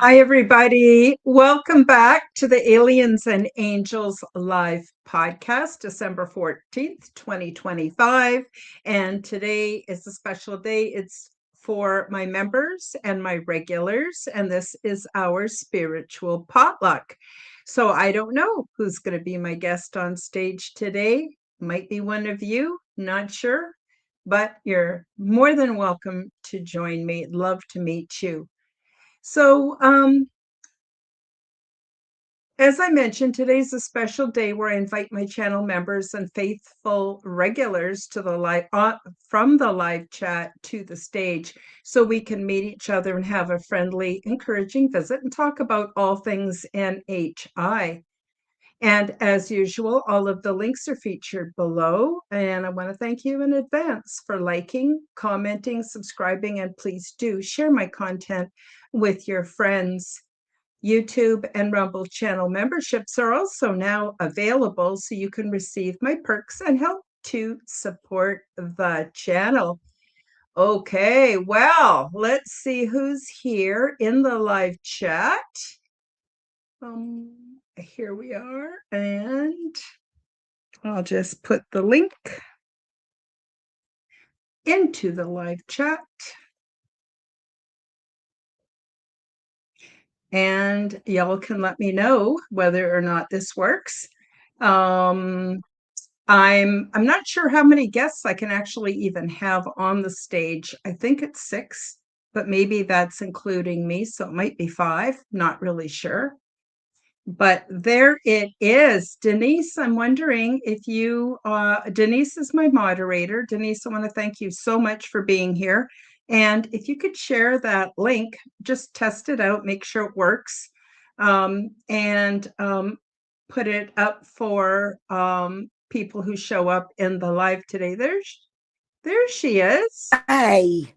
Hi, everybody. Welcome back to the Aliens and Angels Live podcast, December 14th, 2025. And today is a special day. It's for my members and my regulars, and this is our spiritual potluck. So I don't know who's going to be my guest on stage today. Might be one of you, not sure, but you're more than welcome to join me. Love to meet you. So, as I mentioned, today's a special day where I invite my channel members and faithful regulars to the live from the live chat to the stage, so we can meet each other and have a friendly, encouraging visit and talk about all things NHI. And as usual, all of the links are featured below. And I want to thank you in advance for liking, commenting, subscribing, and please do share my content with your friends. YouTube and Rumble channel memberships are also now available, so you can receive my perks and help to support the channel. Okay, well, let's see who's here in the live chat. Here we are, and I'll just put the link into the live chat. And y'all can let me know whether or not this works. I'm not sure how many guests I can actually even have on the stage. I think it's 6, but maybe that's including me, so it might be 5, not really sure. But there it is. Denise, I'm wondering if you, Denise is my moderator. Denise, I want to thank you so much for being here. And if you could share that link, just test it out, make sure it works, and put it up for people who show up in the live today. There she is. Hi.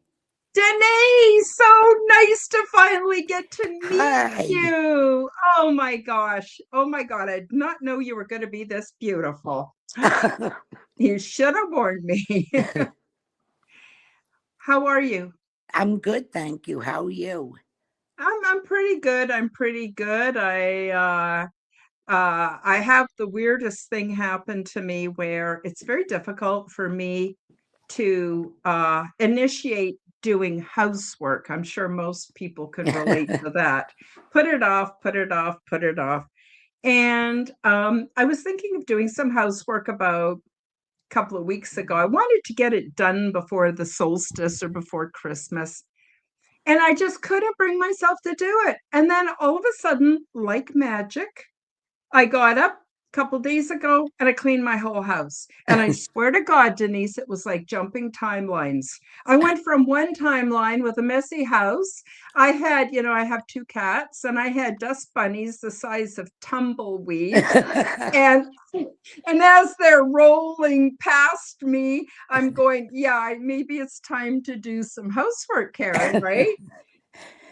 Denise, so nice to finally get to meet Hi. you. Oh my gosh. Oh my God. I did not know you were going to be this beautiful. You should have warned me. How are you? I'm good, thank you. How are you? I'm pretty good. I'm pretty good. I have the weirdest thing happen to me where it's very difficult for me to initiate doing housework. I'm sure most people can relate to that. Put it off, put it off, put it off. And I was thinking of doing some housework about a couple of weeks ago. I wanted to get it done before the solstice or before Christmas. And I just couldn't bring myself to do it. And then all of a sudden, like magic, I got up a couple days ago and I cleaned my whole house. And I swear to God, Denise, it was like jumping timelines. I went from one timeline with a messy house. I had, I have 2 cats and I had dust bunnies the size of tumbleweeds. And and as they're rolling past me, I'm going, yeah, maybe it's time to do some housework, Karen, right?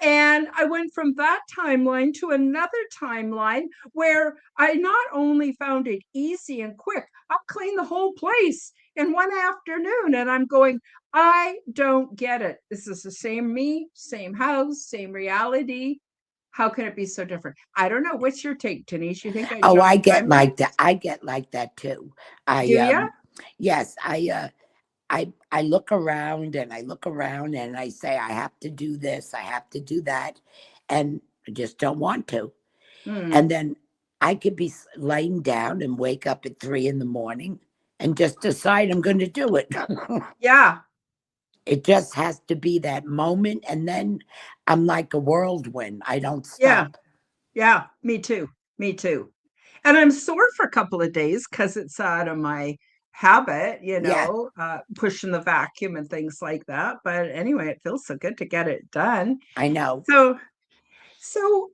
And I went from that timeline to another timeline where I not only found it easy and quick, I'll clean the whole place in one afternoon. And I'm going, I don't get it. This is the same me, same house, same reality. How can it be so different? I don't know. What's your take, Denise? You think I Oh, jump I get like that. timelines? I get like that too. Do I you? yes, I look around and I look around and I say I have to do this, I have to do that, and I just don't want to. And then I could be laying down and wake up at 3 in the morning and just decide I'm going to do it. Yeah. It just has to be that moment, and then I'm like a whirlwind. I don't Yeah. stop. Yeah. Me too. Me too. And I'm sore for a couple of days because it's out of my habit, Yeah, pushing the vacuum and things like that. But anyway, it feels so good to get it done. I know. So, so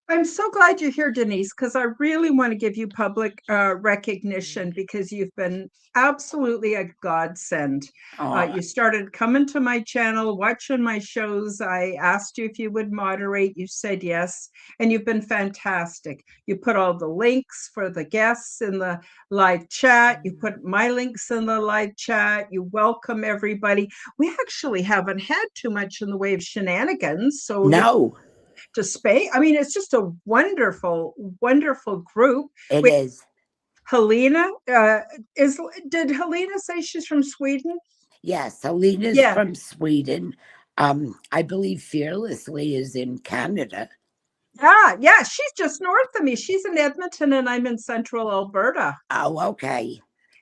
I'm so glad you're here, Denise, because I really want to give you public recognition because you've been absolutely a godsend. Oh, You started coming to my channel, watching my shows. I asked you if you would moderate. You said yes, and you've been fantastic. You put all the links for the guests in the live chat. You put my links in the live chat. You welcome everybody. We actually haven't had too much in the way of shenanigans. So no. to Spain. I mean, it's just a wonderful, wonderful group. It Wait, is. Helena, did Helena say she's from Sweden? Yes, Alina's Yeah. from Sweden. I believe Fearlessly is in Canada. Yeah, she's just north of me. She's in Edmonton and I'm in central Alberta. Oh, okay.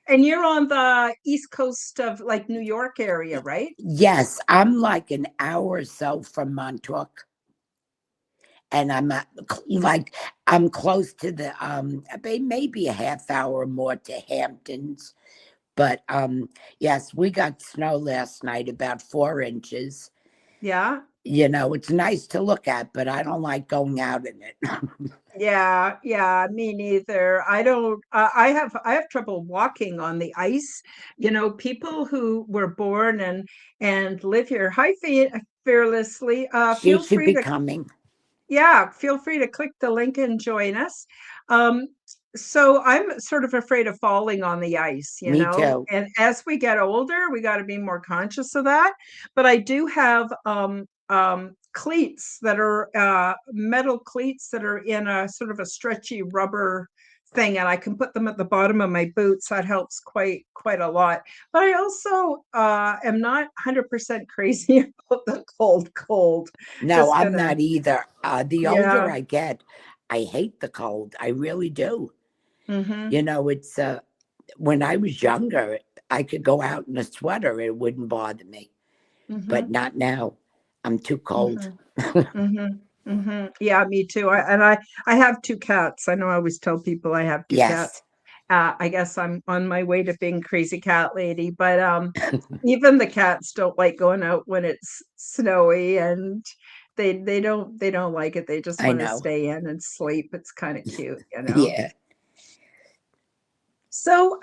And you're on the east coast of like New York area, right? Yes, I'm like an hour or so from Montauk. And I'm like, I'm close to the, maybe a half hour more to Hamptons. But yes, we got snow last night, about 4 inches. Yeah. It's nice to look at, but I don't like going out in it. Yeah, me neither. I don't I have trouble walking on the ice. People who were born and live here. Hi, fearlessly. She Feel should free be to coming. Yeah, feel free to click the link and join us. Um, so I'm sort of afraid of falling on the ice, Me too. and as we get older, we got to be more conscious of that. But I do have cleats that are metal cleats that are in a sort of a stretchy rubber thing, and I can put them at the bottom of my boots. That helps quite a lot. But I also am not 100% crazy about the cold. No, Just I'm gonna not either. The older Yeah. I get, I hate the cold. I really do. Mm-hmm. It's when I was younger, I could go out in a sweater, it wouldn't bother me. Mm-hmm. But not now. I'm too cold. Mm-hmm. Mm-hmm. Mm-hmm. Yeah, me too. I have two cats. I know I always tell people I have two cats. Yes, I guess I'm on my way to being crazy cat lady, but even the cats don't like going out when it's snowy, and they don't like it. They just I want to know. stay in and sleep. It's kind of cute. Yeah. So,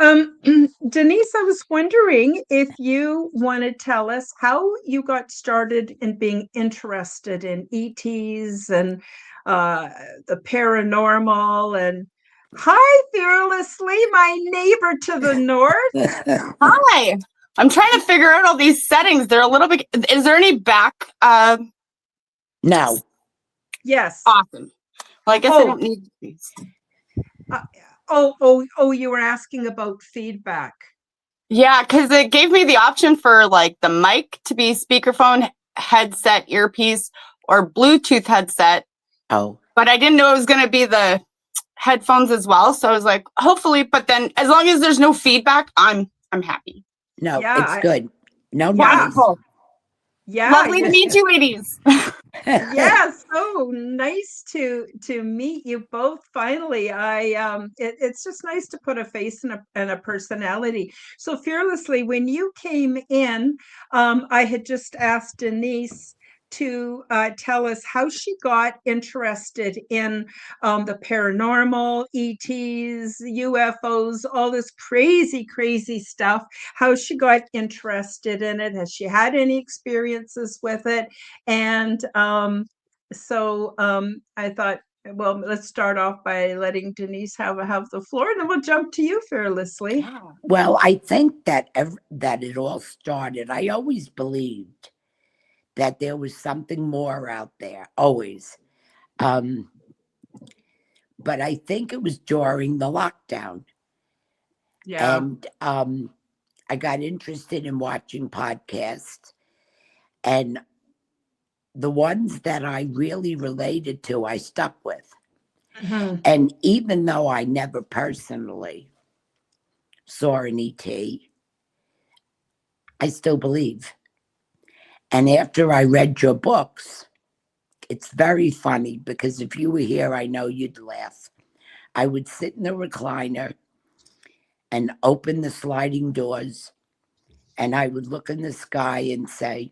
Denise, I was wondering if you want to tell us how you got started in being interested in ETs and uh, the paranormal. And hi, fearlessly, my neighbor to the north. Hi. I'm trying to figure out all these settings. They're a little bit. Is there any back? No. Yes. Awesome. Well, I guess I don't need these. Uh, you were asking about feedback. Yeah, because it gave me the option for like the mic to be speakerphone, headset, earpiece, or Bluetooth headset. Oh. But I didn't know it was going to be the headphones as well. So I was like, hopefully. But then, as long as there's no feedback, I'm happy. No, Yeah, it's good. No noise. Wonderful. Yeah, Lovely to meet you, ladies. yeah, so nice to meet you both finally. It's just nice to put a face and a personality. So fearlessly, when you came in, I had just asked Denise to tell us how she got interested in the paranormal, ETs, UFOs, all this crazy stuff, how she got interested in it. Has she had any experiences with it? And I thought, well, let's start off by letting Denise have the floor, and then we'll jump to you fearlessly. Well, I think that that it all started. I always believed that there was something more out there, always. But I think it was during the lockdown. Yeah. And I got interested in watching podcasts. And the ones that I really related to, I stuck with. Mm-hmm. And even though I never personally saw an ET, I still believe. And after I read your books, it's very funny because if you were here, I know you'd laugh. I would sit in the recliner and open the sliding doors, and I would look in the sky and say,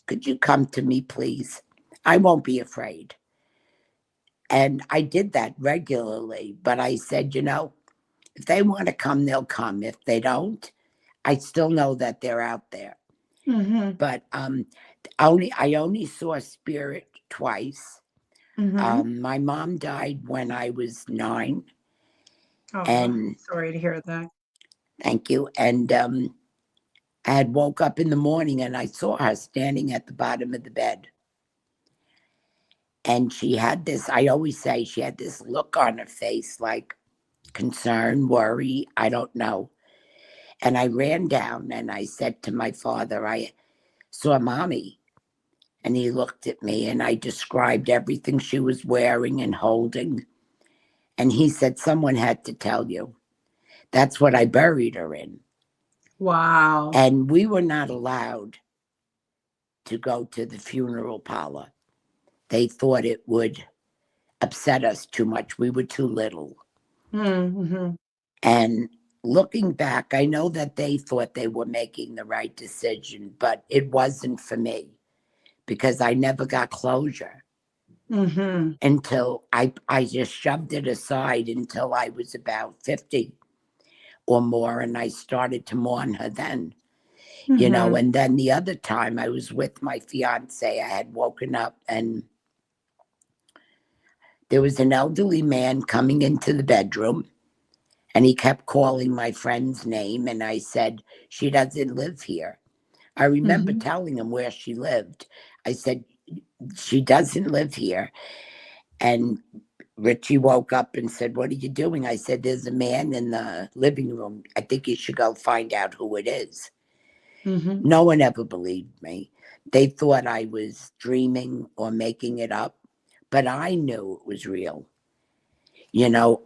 could you come to me, please? I won't be afraid. And I did that regularly, but I said, if they want to come, they'll come. If they don't, I still know that they're out there. Mm-hmm. But I only saw spirit twice. Mm-hmm. My mom died when I was 9. Oh, And sorry to hear that. thank you. And I had woke up in the morning and I saw her standing at the bottom of the bed. And she had this, I always say, she had this look on her face like concern, worry, I don't know. And I ran down and I said to my father, I saw Mommy. And he looked at me and I described everything she was wearing and holding. And he said, someone had to tell you. That's what I buried her in. Wow. And we were not allowed to go to the funeral parlor. They thought it would upset us too much. We were too little. Mm-hmm. And looking back, I know that they thought they were making the right decision, but it wasn't for me because I never got closure Mm-hmm. until I just shoved it aside until I was about 50 or more. And I started to mourn her then, Mm-hmm. and then the other time I was with my fiance, I had woken up and there was an elderly man coming into the bedroom and he kept calling my friend's name. And I said, she doesn't live here. I remember Mm-hmm. telling him where she lived. I said, she doesn't live here. And Richie woke up and said, what are you doing? I said, there's a man in the living room. I think you should go find out who it is. Mm-hmm. No one ever believed me. They thought I was dreaming or making it up, but I knew it was real, you know.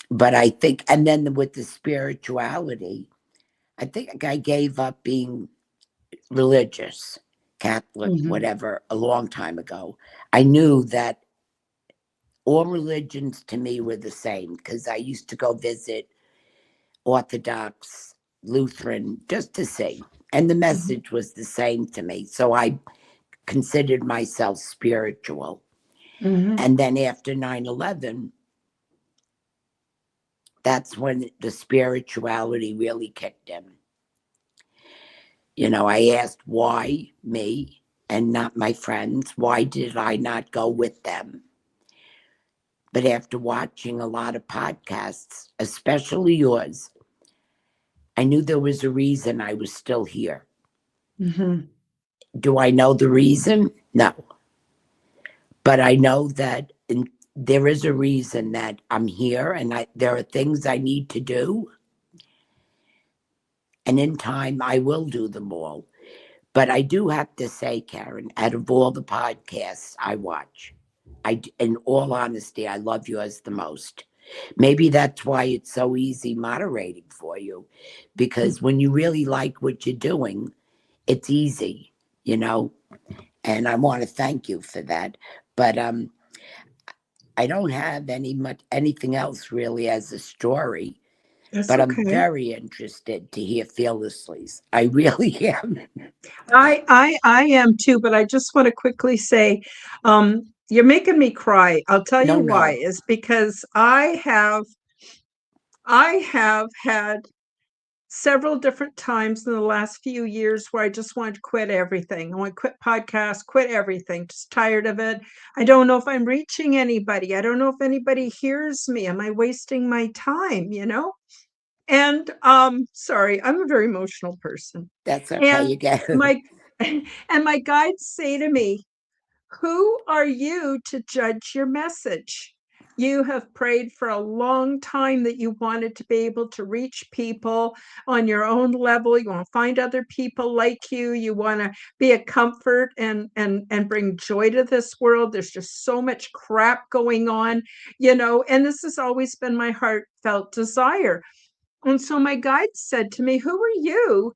But I think, and then with the spirituality, I think I gave up being religious, Catholic, Mm-hmm. whatever, a long time ago. I knew that all religions to me were the same because I used to go visit Orthodox, Lutheran, just to see. And the message was the same to me. So I considered myself spiritual. Mm-hmm. And then after 9/11, that's when the spirituality really kicked in. I asked why me and not my friends? Why did I not go with them? But after watching a lot of podcasts, especially yours, I knew there was a reason I was still here. Mm-hmm. Do I know the reason? No. But I know that there is a reason that I'm here and there are things I need to do. And in time, I will do them all. But I do have to say, Karen, out of all the podcasts I watch, in all honesty, I love yours the most. Maybe that's why it's so easy moderating for you, because when you really like what you're doing, it's easy, you know. And I want to thank you for that. But I don't have anything else really as a story. That's But I'm okay. very interested to hear Fearlessly's. I really am. I am too, but I just want to quickly say, you're making me cry. I'll tell you No, why, no, is because I have had several different times in the last few years where I just wanted to quit everything. I want to quit podcasts, quit everything, just tired of it. I don't know if I'm reaching anybody. I don't know if anybody hears me. Am I wasting my time? And sorry, I'm a very emotional person. that's okay. And You get my and my guides say to me, who are you to judge your message? You have prayed for a long time that you wanted to be able to reach people on your own level. You want to find other people like you. You want to be a comfort and bring joy to this world. There's just so much crap going on, and this has always been my heartfelt desire. And so my guide said to me, who are you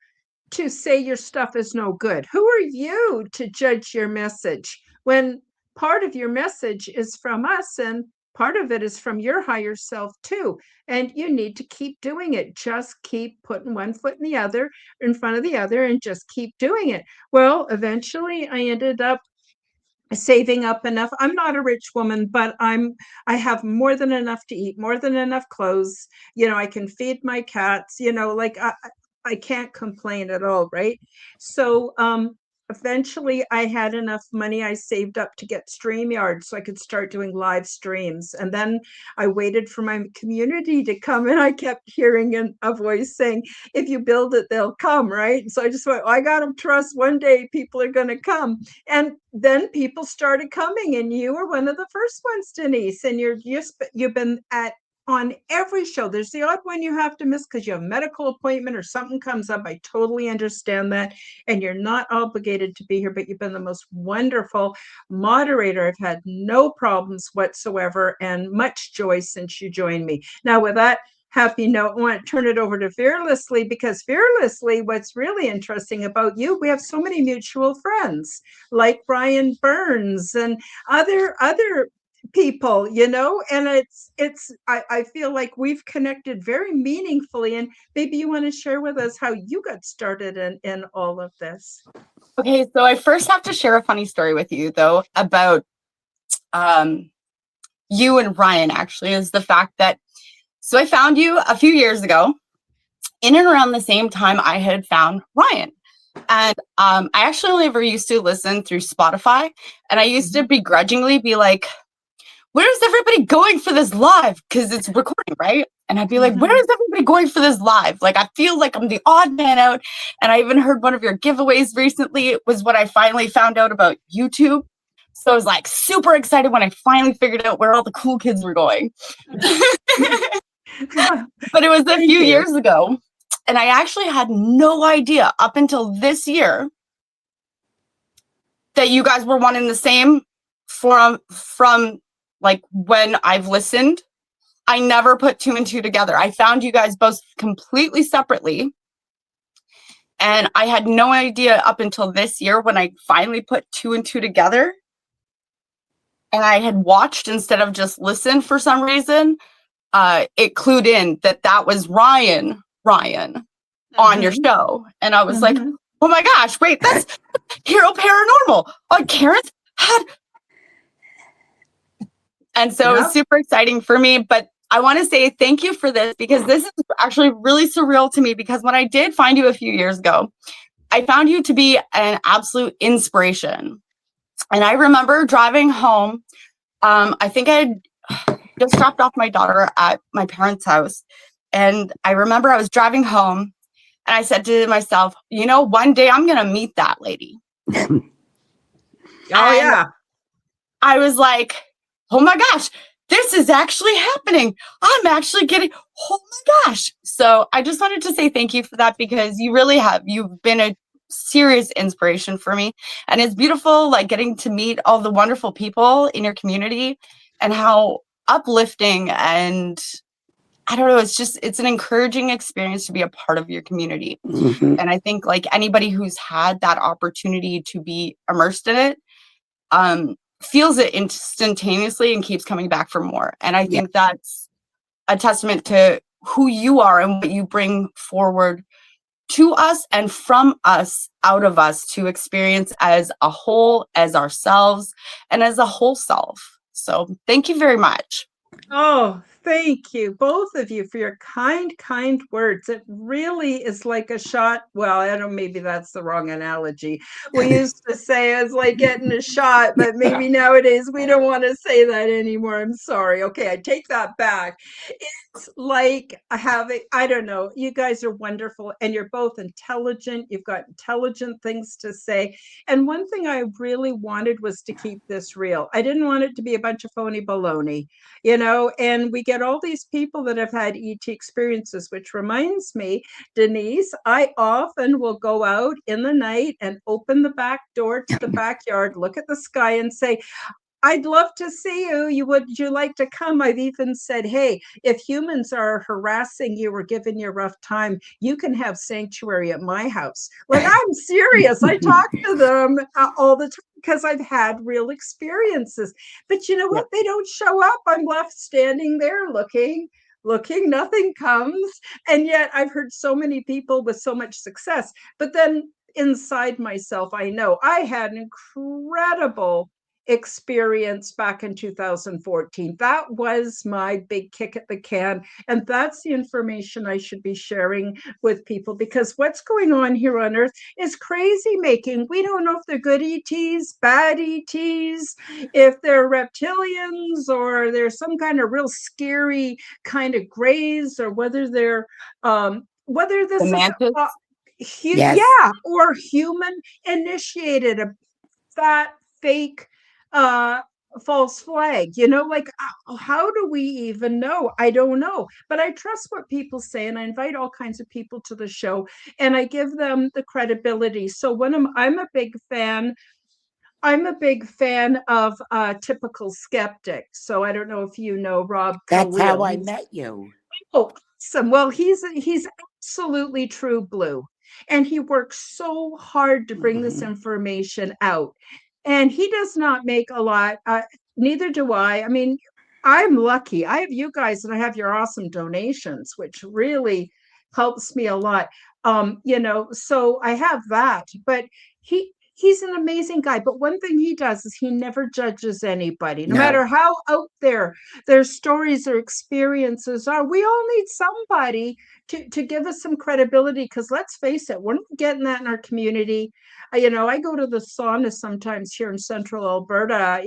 to say your stuff is no good? Who are you to judge your message when part of your message is from us and part of it is from your higher self too? And you need to keep doing it. Just keep putting one foot in front of the other and just keep doing it. Well, eventually I ended up saving up enough. I'm not a rich woman, but I have more than enough to eat, more than enough clothes. I can feed my cats, like I can't complain at all, right? So eventually I had enough money I saved up to get StreamYard so I could start doing live streams. And then I waited for my community to come, and I kept hearing a voice saying, if you build it, they'll come, right? So I just went, I got to trust one day people are going to come. And then people started coming, and you were one of the first ones, Denise. And you've been on every show. There's the odd one you have to miss because you have a medical appointment or something comes up. I totally understand that. And you're not obligated to be here, but you've been the most wonderful moderator. I've had no problems whatsoever and much joy since you joined me. Now, with that happy note, I want to turn it over to Fearlessly, because Fearlessly, what's really interesting about you, we have so many mutual friends like Brian Burns and other people, and I feel like we've connected very meaningfully, and maybe you want to share with us how you got started in all of this. Okay, so I first have to share a funny story with you, though, about you and Ryan, actually, is the fact that, so I found you a few years ago, in and around the same time I had found Ryan. And I actually only ever used to listen through Spotify, and I used to begrudgingly be like, where's everybody going for this live? Because it's recording, right? And I'd be like, where is everybody going for this live? Like, I feel like I'm the odd man out. And I even heard one of your giveaways recently. It was when I finally found out about YouTube. So I was like super excited when I finally figured out where all the cool kids were going. But it was a few years ago. And I actually had no idea up until this year that you guys were one and the same from like when I've listened. I never put two and two together. I found you guys both completely separately. And I had no idea up until this year when I finally put two and two together. And I had watched instead of just listened for some reason. It clued in that was Ryan on your show. And I was like, oh my gosh, wait, that's Hero Paranormal on Karen's head. And so it was super exciting for me. But I want to say thank you for this, because this is actually really surreal to me, because when I did find you a few years ago, I found you to be an absolute inspiration. And I remember driving home. I think I had just dropped off my daughter at my parents' house. And I remember I was driving home, and I said to myself, one day I'm going to meet that lady. Yeah. I was like, oh my gosh, this is actually happening. I'm actually getting, oh my gosh. So I just wanted to say thank you for that, because you really have. You've been a serious inspiration for me. And it's beautiful, like getting to meet all the wonderful people in your community, and how uplifting, and I don't know, it's an encouraging experience to be a part of your community. And I think like anybody who's had that opportunity to be immersed in it, feels it instantaneously and keeps coming back for more. And I think that's a testament to who you are and what you bring forward to us and from us, out of us, to experience as a whole, as ourselves, and as a whole self. So thank you very much. Oh, thank you, both of you, for your kind words. It really is like a shot. Well, I don't, maybe that's the wrong analogy. We used to say it's like getting a shot, but maybe nowadays we don't want to say that anymore. I'm sorry. Okay, I take that back. It's like having, I don't know, you guys are wonderful, and you're both intelligent. You've got intelligent things to say. And one thing I really wanted was to keep this real. I didn't want it to be a bunch of phony baloney. And we get all these people that have had ET experiences, which reminds me, Denise, I often will go out in the night and open the back door to the backyard, look at the sky and say, I'd love to see you. Would you like to come? I've even said, hey, if humans are harassing you or giving you a rough time, you can have sanctuary at my house. Like, I'm serious. I talk to them all the time because I've had real experiences. But you know what? They don't show up. I'm left standing there looking, nothing comes. And yet I've heard so many people with so much success. But then inside myself, I know I had an incredible experience back in 2014. That was my big kick at the can. And that's the information I should be sharing with people, because what's going on here on Earth is crazy making. We don't know if they're good ETs, bad ETs, if they're reptilians, or there's some kind of real scary kind of grays, or whether The this is mantis. Yes. yeah, or human initiated, a fat fake uh false flag, like, how do we even know? I don't know, but I trust what people say, and I invite all kinds of people to the show, and I give them the credibility. So I'm a big fan of Typical Skeptic. So I don't know if you know Rob That's how Khalil. I met you. Oh, awesome. Well, he's absolutely true blue. And he works so hard to bring this Hmm. information out. And he does not make a lot. Neither do I. I mean, I'm lucky. I have you guys and I have your awesome donations, which really helps me a lot. So I have that. But he's an amazing guy. But one thing he does is he never judges anybody, no No. matter how out there their stories or experiences are. We all need somebody to give us some credibility, because let's face it, we're not getting that in our community. I go to the sauna sometimes here in central Alberta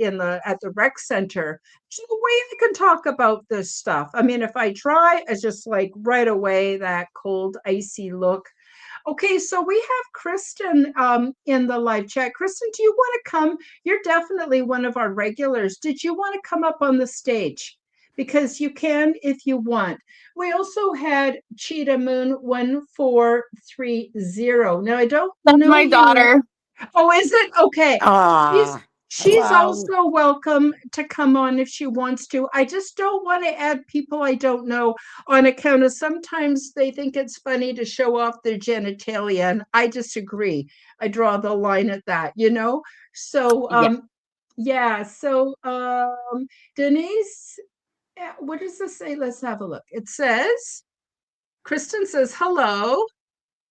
at the rec center. There's no way I can talk about this stuff. I mean, if I try, it's just like right away that cold, icy look. Okay, so we have Kristen in the live chat. Kristen, do you want to come? You're definitely one of our regulars. Did you want to come up on the stage? Because you can if you want. We also had Cheetah Moon 1430. Now, I don't That's know my you. daughter. Oh, is it? Okay. She's Ah, she's hello. also welcome to come on if she wants to. I just don't want to add people I don't know, on account of sometimes they think it's funny to show off their genitalia, and I disagree. I draw the line at that. So Yeah. yeah, so Denise, what does this say? Let's have a look. It says, Kristen says hello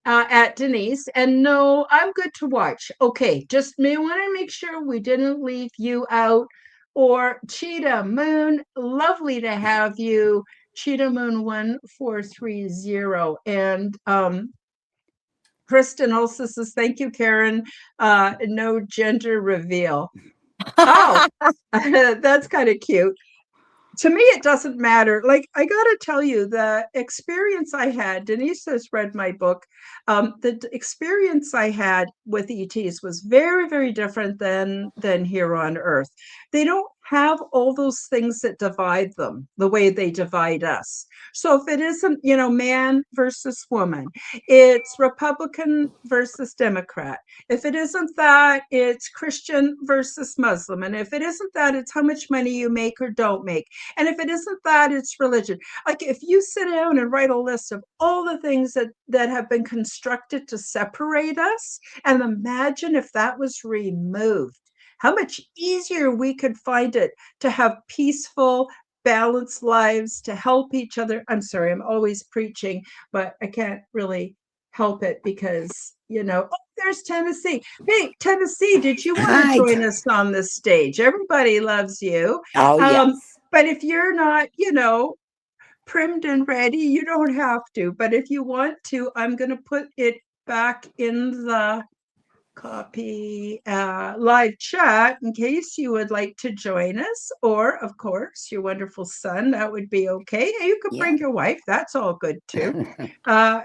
at Denise, and no, I'm good to watch. Okay, just may want to make sure we didn't leave you out. Or Cheetah Moon, lovely to have you. Cheetah Moon 1430. And Kristen also says, thank you, Karen. No gender reveal. Oh, that's kind of cute. To me, it doesn't matter. Like, I got to tell you, the experience I had, Denise has read my book. The experience I had with ETs was very, very different than here on Earth. They don't have all those things that divide them the way they divide us. So if it isn't, man versus woman, it's Republican versus Democrat. If it isn't that, it's Christian versus Muslim. And if it isn't that, it's how much money you make or don't make. And if it isn't that, it's religion. Like, if you sit down and write a list of all the things that have been constructed to separate us, and imagine if that was removed, how much easier we could find it to have peaceful, balanced lives, to help each other. I'm sorry, I'm always preaching, but I can't really help it because, oh, there's Tennessee. Hey, Tennessee, did you want to Hi. join us on this stage? Everybody loves you. Oh, Um, yes. but if you're not, primed and ready, you don't have to. But if you want to, I'm going to put it back in the copy live chat in case you would like to join us. Or, of course, your wonderful son, that would be okay. You could Yeah. bring your wife. That's all good too. Uh,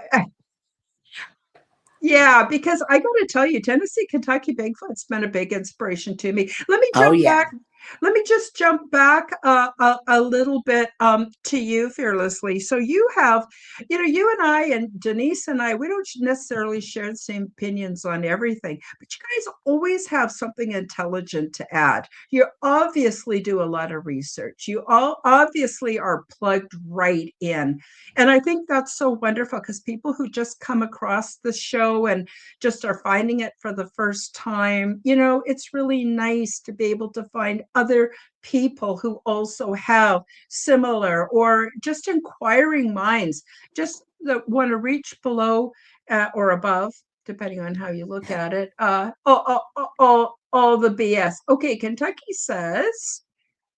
yeah, because I got to tell you, Tennessee, Kentucky Bigfoot's been a big inspiration to me. Let me Oh, jump yeah. back. Let me just jump back a little bit to you, Fearlessly. So you and I and Denise and I, we don't necessarily share the same opinions on everything, but you guys always have something intelligent to add. You obviously do a lot of research. You all obviously are plugged right in. And I think that's so wonderful, because people who just come across the show and just are finding it for the first time, it's really nice to be able to find other people who also have similar or just inquiring minds, just that want to reach below or above, depending on how you look at it, all the BS. Okay, Kentucky says,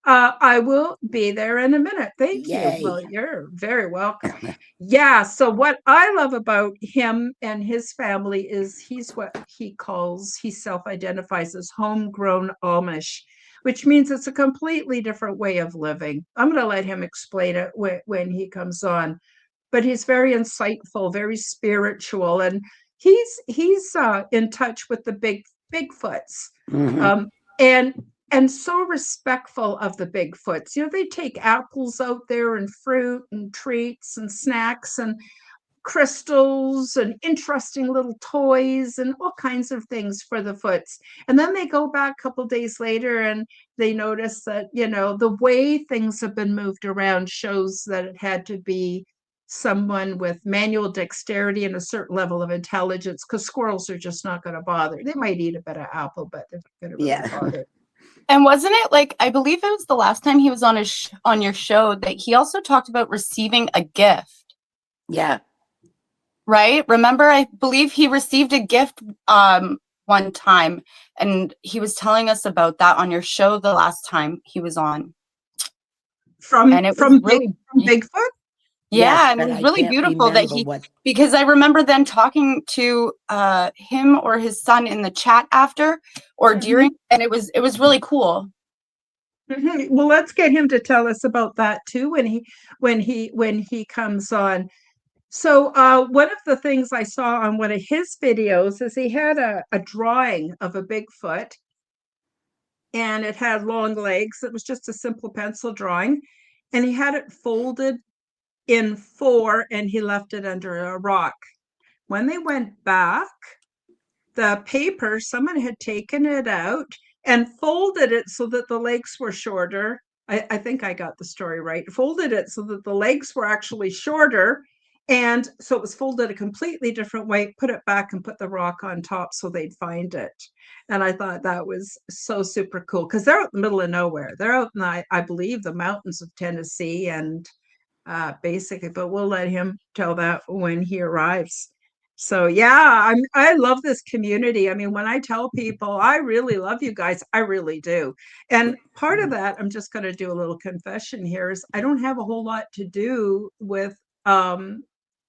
I will be there in a minute. Thank you. Well, Yay. you're very welcome. Yeah. So what I love about him and his family is he's what he self-identifies as homegrown Amish, which means it's a completely different way of living. I'm going to let him explain it when he comes on, but he's very insightful, very spiritual, and he's in touch with the Bigfoots, Hmm. um, and and so respectful of the Bigfoots. You know, they take apples out there and fruit and treats and snacks and crystals and interesting little toys and all kinds of things for the Foots. And then they go back a couple days later and they notice that, you know, the way things have been moved around shows that it had to be someone with manual dexterity and a certain level of intelligence, because squirrels are just not going to bother. They might eat a bit of apple, but they're not going to really Yeah. bother. And wasn't it like, I believe it was the last time he was on on your show that he also talked about receiving a gift, Yeah. right? Remember, I believe he received a gift one time, and he was telling us about that on your show the last time he was on. And it was really, From Bigfoot? Yes, yeah, and it but was I really can't beautiful that remember what. because I remember then talking to him or his son in the chat after or during, and it was really cool. Well, let's get him to tell us about that too when he comes on. So one of the things I saw on one of his videos is he had a drawing of a Bigfoot, and it had long legs. It was just a simple pencil drawing, and he had it folded in four, and he left it under a rock. When they went back, the paper, someone had taken it out and folded it so that the legs were shorter. I think I got the story right. Folded it so that the legs were actually shorter. And so it was folded a completely different way, put it back and put the rock on top so they'd find it. And I thought that was so super cool because they're out in the middle of nowhere. They're out in, I believe, the mountains of Tennessee and basically, but we'll let him tell that when he arrives. So yeah, I love this community. I mean, when I tell people I really love you guys, I really do. And part of that, I'm just going to do a little confession here, is I don't have a whole lot to do with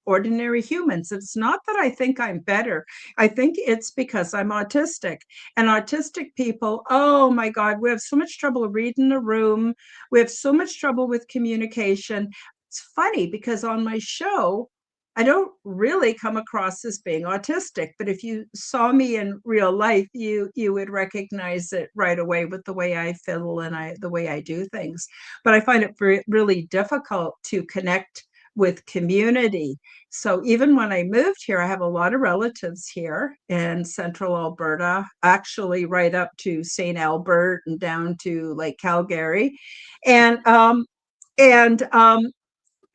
ordinary humans. It's not that I think I'm better. I think it's because I'm autistic. And autistic people, oh my God, we have so much trouble reading a room. We have so much trouble with communication. It's funny because on my show, I don't really come across as being autistic, but if you saw me in real life, you would recognize it right away with the way I fiddle and the way I do things. But I find it really difficult to connect with community. So even when I moved here, I have a lot of relatives here in central Alberta, actually right up to St. Albert and down to Lake Calgary. And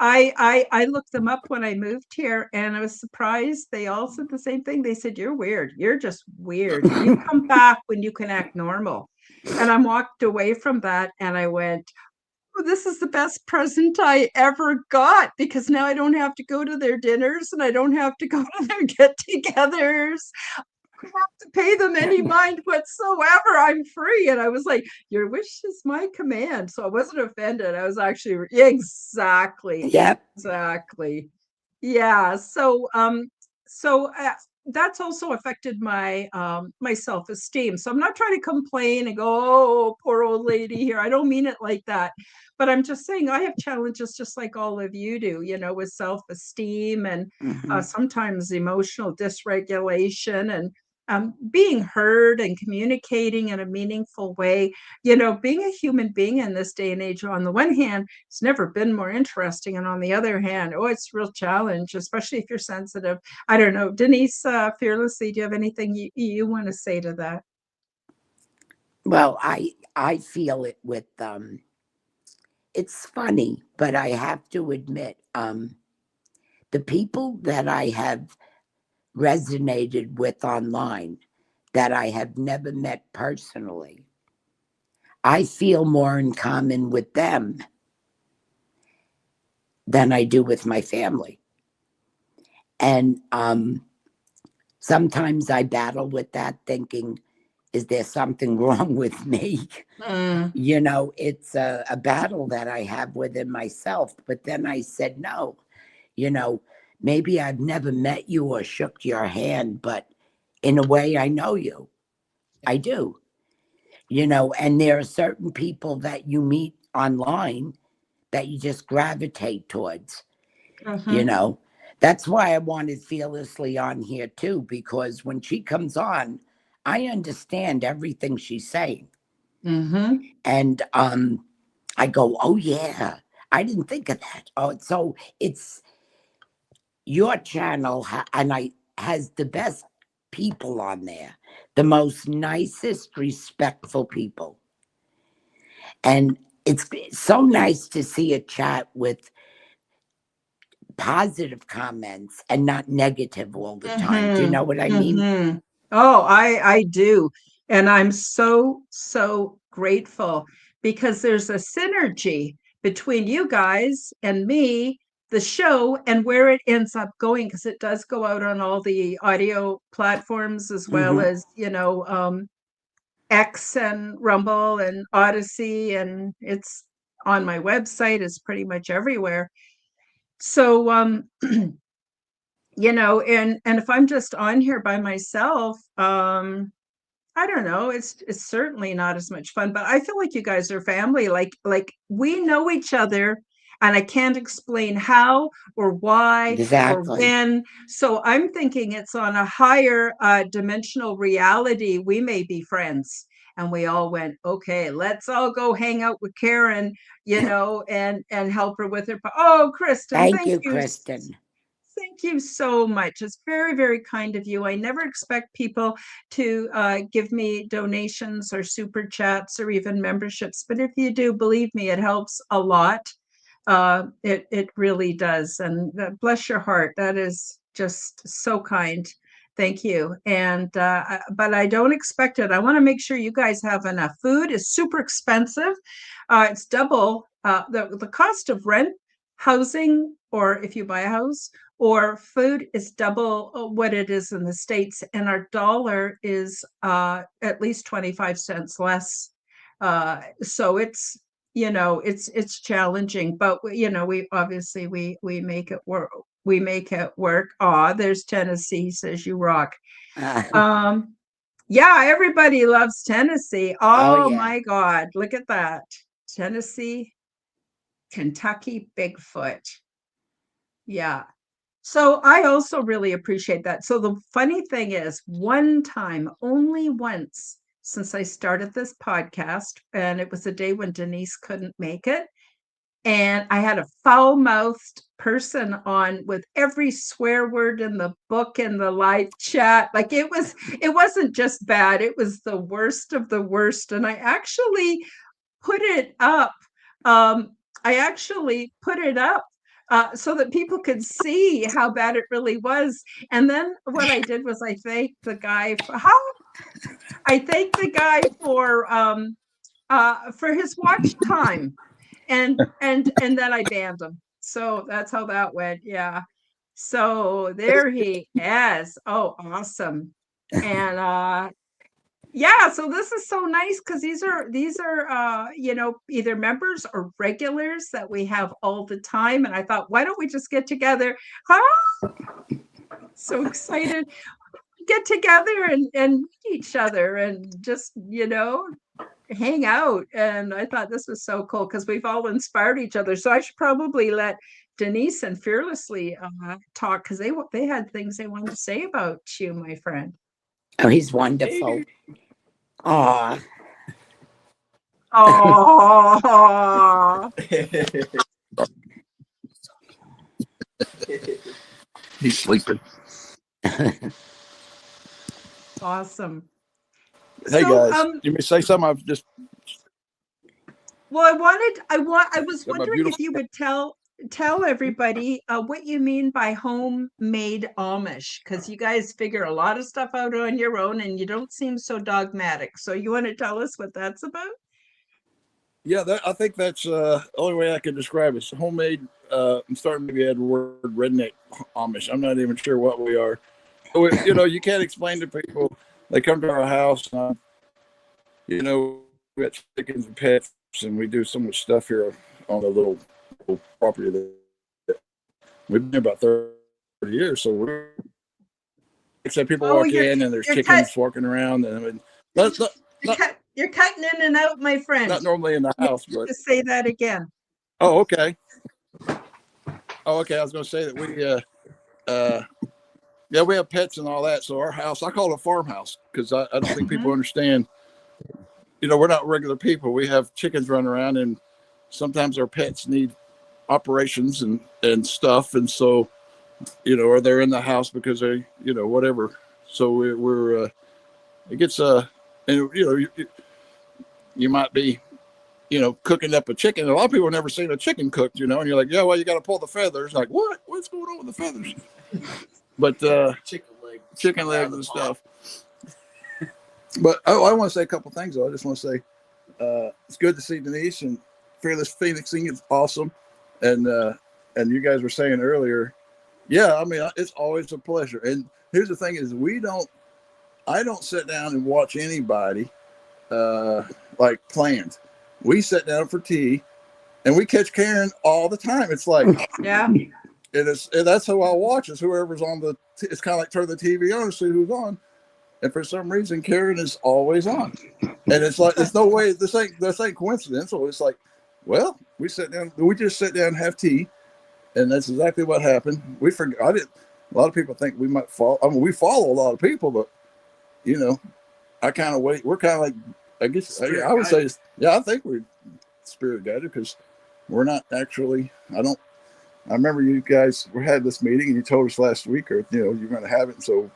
I looked them up when I moved here, and I was surprised. They all said the same thing. They said, "You're weird. You're just weird. You come back when you can act normal." And I walked away from that and I went, "Oh, this is the best present I ever got because now I don't have to go to their dinners and I don't have to go to their get-togethers. Have to pay them any mind whatsoever. I'm free." And I was like, "Your wish is my command." So I wasn't offended. I was actually exactly. Yep. Yeah. So that's also affected my my self-esteem. So I'm not trying to complain and go, "Oh, poor old lady here." I don't mean it like that. But I'm just saying I have challenges just like all of you do, you know, with self-esteem and Hmm. sometimes emotional dysregulation and being heard and communicating in a meaningful way. You know, being a human being in this day and age, on the one hand, it's never been more interesting. And on the other hand, oh, it's a real challenge, especially if you're sensitive. I don't know. Denise, fearlessly, do you have anything you want to say to that? Well, I feel it with it's funny, but I have to admit, the people that I have resonated with online that I have never met personally, I feel more in common with them than I do with my family. And sometimes I battle with that, thinking, is there something wrong with me? Mm. You know, it's a battle that I have within myself. But then I said, no, you know, maybe I've never met you or shook your hand, but in a way I know you. I do. You know, and there are certain people that you meet online that you just gravitate towards, you Mhm. know. That's why I wanted Fearlessly on here too, because when she comes on, I understand everything she's saying. Mhm. And I go, oh yeah, I didn't think of that. Oh, so it's your channel, and I has the best people on there, the most nicest, respectful people. And it's so nice to see a chat with positive comments and not negative all the time. Do you Mhm. know what I mean? Mhm. Oh, I do. And I'm so grateful because there's a synergy between you guys and me, the show, and where it ends up going, because it does go out on all the audio platforms as well Hmm. as, X and Rumble and Odyssey, and it's on my website, it's pretty much everywhere. So and if I'm just on here by myself, I don't know, it's certainly not as much fun, but I feel like you guys are family, like we know each other, and I can't explain how or why or Exactly. when. So I'm thinking it's on a higher dimensional reality. We may be friends. And we all went, okay, let's all go hang out with Karen, and help her with her. Oh, Kristen, Thank you, Kristen. thank you so much. It's very, very kind of you. I never expect people to give me donations or super chats or even memberships, but if you do, believe me, it helps a lot. It really does. And bless your heart. That is just so kind. Thank you. And but I don't expect it. I want to make sure you guys have enough. Food is super expensive. It's double the cost of rent, housing, or if you buy a house, or food is double what it is in the States, and our dollar is at least 25 cents less. So it's challenging, but we obviously we make it work. We make it work. Ah, there's Tennessee, says you rock. Um, yeah, everybody loves Tennessee. Oh Oh yeah. my God, look at that. Tennessee, Kentucky, Bigfoot. Yeah. So I also really appreciate that. So the funny thing is, one time, only once since I started this podcast, and it was a day when Denise couldn't make it, and I had a foul-mouthed person on with every swear word in the book in the live chat. Like it wasn't just bad, it was the worst of the worst. And I actually put it up. I actually put it up so that people could see how bad it really was. And then what I did was I thanked the guy for his watch time, and then I banned him. So that's how that went. Yeah. So there he is. Oh, awesome. And yeah, so this is so nice because these are either members or regulars that we have all the time. And I thought, why don't we just get together? Huh? So excited. Get together and meet each other and just hang out. And I thought this was so cool because we've all inspired each other. So I should probably let Denise and Fearlessly talk, because they had things they wanted to say about you, my friend. Oh, he's wonderful. Aw. Oh, He's sleeping. awesome. Hey So, guys, you may say something. I've just well, I was got my wondering if beautiful. you would tell everybody what you mean by homemade Amish, because you guys figure a lot of stuff out on your own and you don't seem so dogmatic. So you want to tell us what that's about? Yeah, I think that's the only way I could describe it. It's homemade. I'm starting to maybe add the word redneck Amish. I'm not even sure what we are. You can't explain to people. They come to our house. And we got chickens and pets, and we do so much stuff here on the little property that we've been about 30 years. So we're except people walk in and there's chickens walking around, and I mean, you're cutting in and out, my friend. Not normally in the house, but just say that again. Oh, okay. I was going to say that we have pets and all that. So our house, I call it a farmhouse because I don't think people understand. We're not regular people. We have chickens running around, and sometimes our pets need operations and stuff, and so or they're in the house because they whatever. So we're it gets and you might be cooking up a chicken. A lot of people have never seen a chicken cooked, and you're like, yeah, well, you got to pull the feathers. Like, what's going on with the feathers? But chicken legs and stuff. But I want to say a couple things though. I just want to say it's good to see Denise and Fearless Phoenixing. It's awesome, and you guys were saying earlier, yeah, I mean, it's always a pleasure. And here's the thing: is I don't sit down and watch anybody like planned. We sit down for tea, and we catch Karen all the time. It's like, yeah, and that's who I watch is whoever's on the. It's kind of like turn the TV on to see who's on, and for some reason Karen is always on, and it's like there's no way this ain't coincidental. It's like, well, we just sit down and have tea, and that's exactly what happened. We forgot. A lot of people think we might follow. I mean, we follow a lot of people, but I kind of wait. We're kind of like. I guess I would say, yeah, I think we're spirit guided because we're not actually. I remember you guys had this meeting and you told us last week, or you're going to have it. So,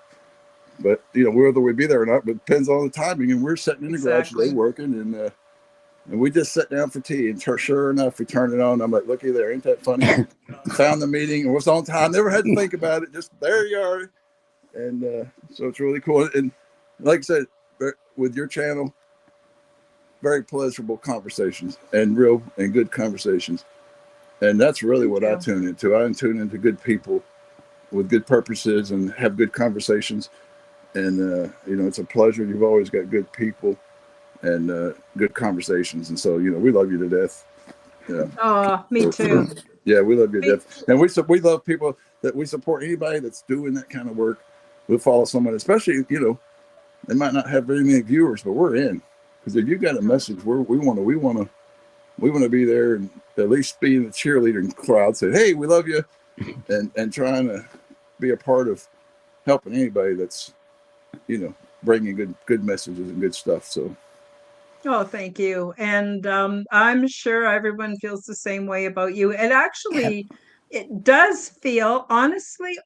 but whether we be there or not, but it depends on the timing. And we're sitting in the garage today working, and we just sat down for tea. And sure enough, we turned it on. I'm like, looky there, ain't that funny? Found the meeting and was on time. Never had to think about it. Just there you are. And so it's really cool. And like I said, with your channel. Very pleasurable conversations and real and good conversations. And that's really what I tune into. I tune into good people with good purposes and have good conversations. And, it's a pleasure. You've always got good people and good conversations. And so, we love you to death. Yeah. Oh, me too. Yeah, we love you to death. And we love people that we support anybody that's doing that kind of work. We'll follow someone, especially, they might not have very many viewers, but we're in. Because if you've got a message, we want to be there and at least be in the cheerleading crowd, say, hey, we love you, and trying to be a part of helping anybody that's, bringing good messages and good stuff. So. Oh, thank you. And I'm sure everyone feels the same way about you. And actually, it does feel honestly,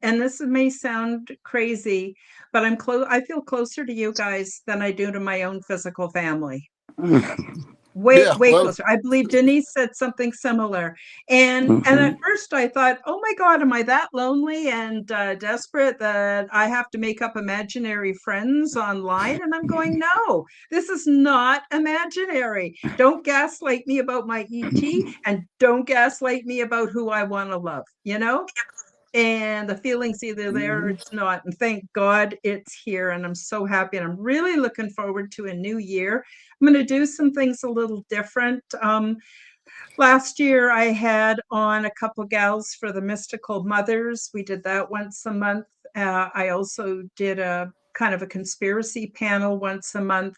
and this may sound crazy, but I feel closer to you guys than I do to my own physical family. Way closer. I believe Denise said something similar. And at first I thought, oh my God, am I that lonely and desperate that I have to make up imaginary friends online? And I'm going, no, this is not imaginary. Don't gaslight me about my ET and don't gaslight me about who I want to love, And the feeling's either there or it's not. And thank God it's here. And I'm so happy. And I'm really looking forward to a new year. I'm going to do some things a little different. Last year, I had on a couple gals for the Mystical Mothers. We did that once a month. I also did a kind of a conspiracy panel once a month.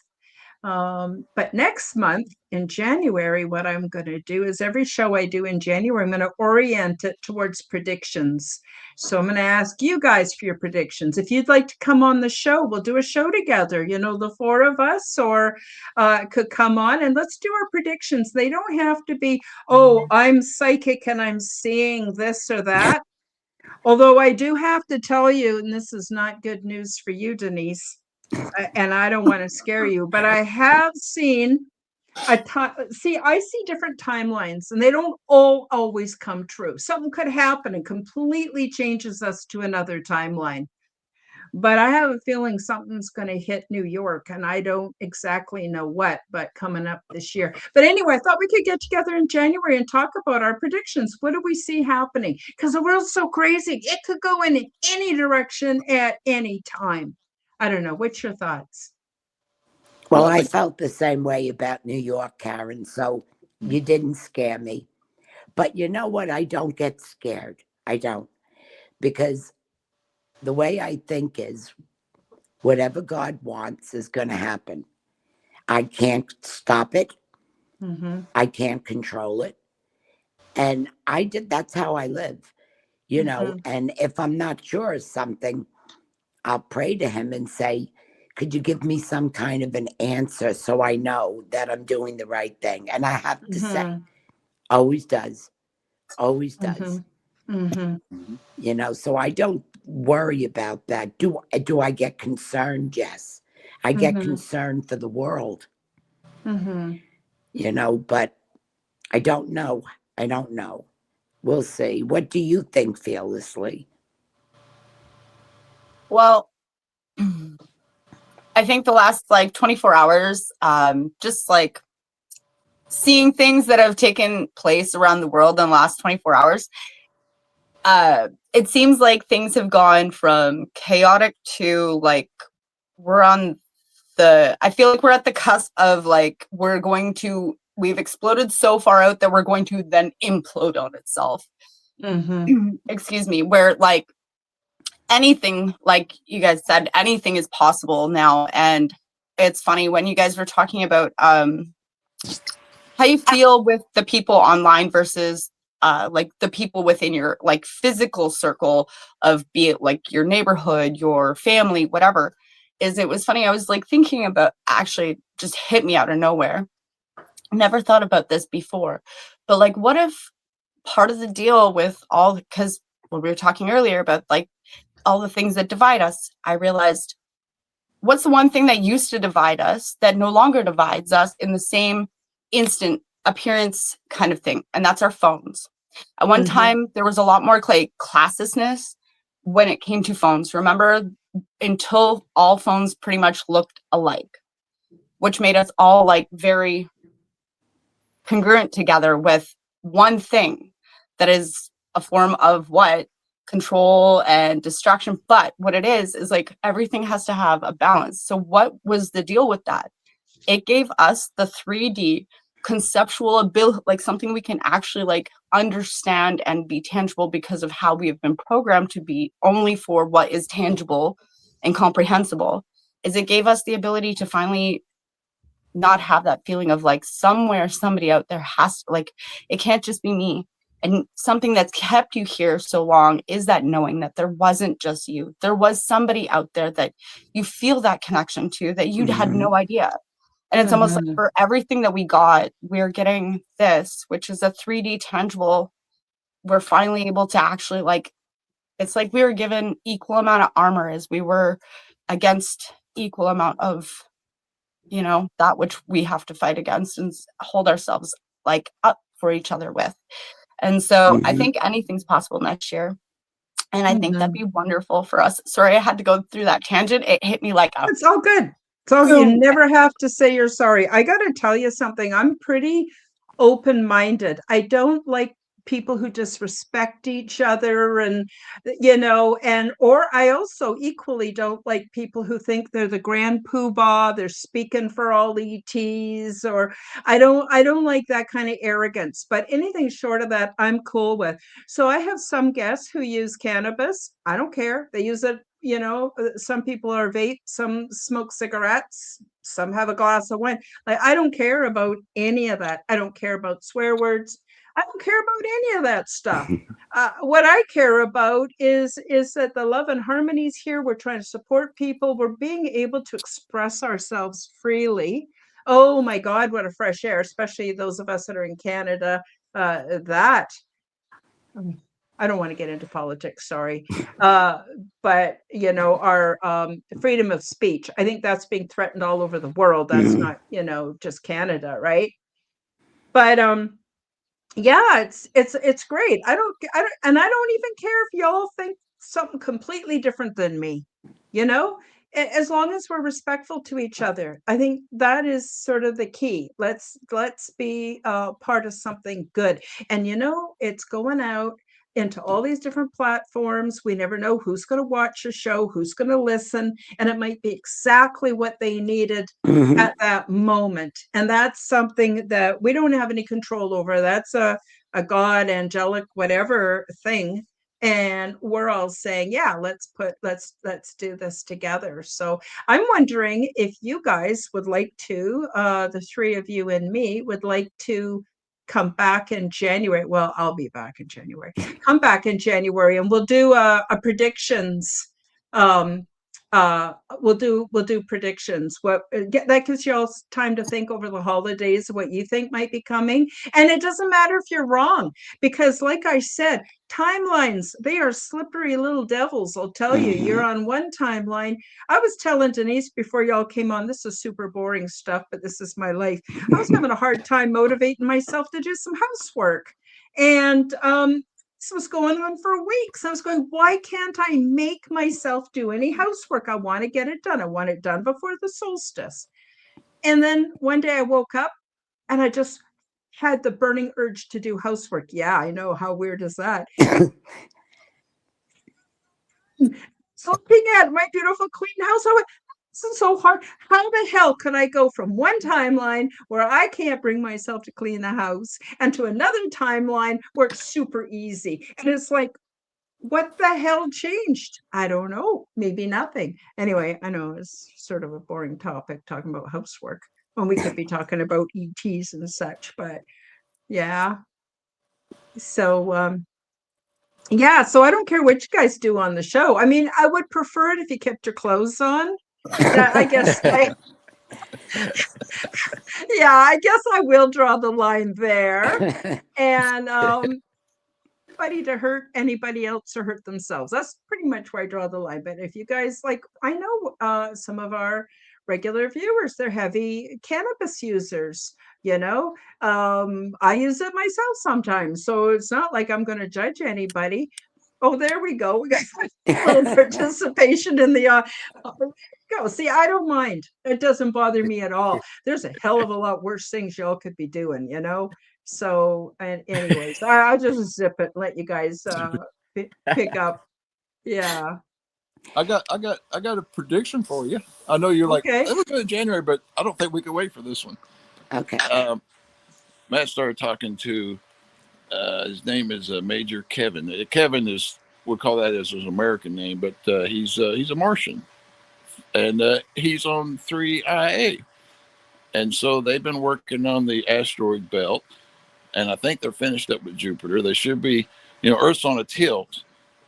But next month in January, what I'm going to do is every show I do in January, I'm going to orient it towards predictions. So I'm going to ask you guys for your predictions. If you'd like to come on the show, we'll do a show together, the four of us, or could come on and let's do our predictions. They don't have to be, oh, I'm psychic and I'm seeing this or that. Although I do have to tell you, and this is not good news for you, Denise, and I don't want to scare you, but I have seen I see different timelines and they don't all always come true. Something could happen and completely changes us to another timeline. But I have a feeling something's going to hit New York and I don't exactly know what, but coming up this year. But anyway, I thought we could get together in January and talk about our predictions. What do we see happening? Because the world's so crazy. It could go in any direction at any time. I don't know. What's your thoughts? Well, I I think felt the same way about New York, Karen, so you didn't scare me. But you know what? I don't get scared. I don't. Because the way I think is whatever God wants is going to happen. I can't stop it. Mm-hmm. I can't control it. And that's how I live, Mm-hmm. And if I'm not sure of something, I'll pray to him and say, could you give me some kind of an answer so I know that I'm doing the right thing? And I have to say, Mm-hmm. always does, always Mm-hmm. does, Mm-hmm. so I don't worry about that. Do I get concerned? Yes. I get Mm-hmm. concerned for the world, Mm-hmm. but I don't know. I don't know. We'll see. What do you think, Fearlessly? Well, I think the last like 24 hours, just like seeing things that have taken place around the world in the last 24 hours, it seems like things have gone from chaotic to like I feel like we're at the cusp of like we've exploded so far out that we're going to then implode on itself. Mm-hmm. Excuse me, where like anything, like you guys said, anything is possible now. And it's funny when you guys were talking about how you feel with the people online versus like the people within your like physical circle of, be it like your neighborhood, your family, whatever. It was funny. I was like thinking about, actually just hit me out of nowhere. Never thought about this before, but like, what if part of the deal with all, because when we were talking earlier about like all the things that divide us, I realized what's the one thing that used to divide us that no longer divides us in the same instant appearance kind of thing, and that's our phones. At one Mm-hmm. time there was a lot more classisness when it came to phones, remember, until all phones pretty much looked alike, which made us all like very congruent together with one thing that is a form of what control and distraction. But what it is like everything has to have a balance. So what was the deal with that? It gave us the 3D conceptual ability, like something we can actually like understand and be tangible because of how we have been programmed to be only for what is tangible and comprehensible. Is it gave us the ability to finally not have that feeling of like somewhere somebody out there has to, like, it can't just be me. And something that's kept you here so long is that knowing that there wasn't just you, there was somebody out there that you feel that connection to that you'd had no idea. And it's almost like Mm-hmm. for everything that we got, we're getting this, which is a 3D tangible. We're finally able to actually like, it's like we were given equal amount of armor as we were against equal amount of, that which we have to fight against and hold ourselves like up for each other with. And so I Mm-hmm. think anything's possible next year. And I think that'd Mm-hmm. be wonderful for us. Sorry, I had to go through that tangent. It hit me like a It's all good. It's all good. You boom. never have to say you're sorry. I got to tell you something. I'm pretty open-minded. I don't like people who disrespect each other or I also equally don't like people who think they're the grand poobah, they're speaking for all ETs, or I don't like that kind of arrogance, but anything short of that I'm cool with. So I have some guests who use cannabis. I don't care. They use it, some people are vape, some smoke cigarettes, some have a glass of wine. Like, I don't care about any of that. I don't care about swear words. I don't care about any of that stuff. What I care about is that the love and harmony is here. We're trying to support people. We're being able to express ourselves freely. Oh my God, what a fresh air, especially those of us that are in Canada. That I don't want to get into politics, sorry. But our freedom of speech, I think that's being threatened all over the world. That's Mm-hmm. not, just Canada, right? But yeah, it's great. And I don't even care if y'all think something completely different than me, you know? As long as we're respectful to each other. I think that is sort of the key. Let's be part of something good. And it's going out. into all these different platforms. We never know who's going to watch a show, who's going to listen, and it might be exactly what they needed at that moment. And that's something that we don't have any control over. That's a God, angelic, whatever thing. And we're all saying, yeah, let's do this together. So I'm wondering if you guys would like to, the three of you and me would like to come back in January. Well, I'll be back in January. Come back in January and we'll do a predictions. We'll do predictions. That gives you all time to think over the holidays what you think might be coming. And it doesn't matter if you're wrong, because like I said, timelines, they are slippery little devils. I'll tell you, you're on one timeline. I was telling Denise before y'all came on, this is super boring stuff, but this is my life. I was having a hard time motivating myself to do some housework. And this was going on for weeks. I was going, why can't I make myself do any housework? I want to get it done. I want it done before the solstice. And then one day I woke up and I just had the burning urge to do housework. Yeah, I know. How weird is that? So looking at my beautiful clean house, I went, this is so hard. How the hell can I go from one timeline where I can't bring myself to clean the house and to another timeline where it's super easy? And it's like, what the hell changed? I don't know. Maybe nothing. Anyway, I know it's sort of a boring topic talking about housework when we could be talking about ETs and such, but yeah. So, yeah, so I don't care what you guys do on the show. I mean, I would prefer it if you kept your clothes on. I guess yeah, I guess I will draw the line there. And anybody to hurt anybody else or hurt themselves. That's pretty much where I draw the line. But if you guys like, I know some of our regular viewers, they're heavy cannabis users. I use it myself sometimes, so it's not like I'm going to judge anybody. Oh, there we go. We got a little participation in the go. See, I don't mind. It doesn't bother me at all. There's a hell of a lot worse things y'all could be doing, So, and anyways, I'll just zip it, let you guys pick up. Yeah. I got a prediction for you. I know you're like, it was good in January, but I don't think we can wait for this one. Okay. Matt started talking to his name is Major Kevin. Kevin is, we'll call that as his American name, but he's a Martian, and he's on 3IA, and so they've been working on the asteroid belt, and I think they're finished up with Jupiter. They should be, Earth's on a tilt,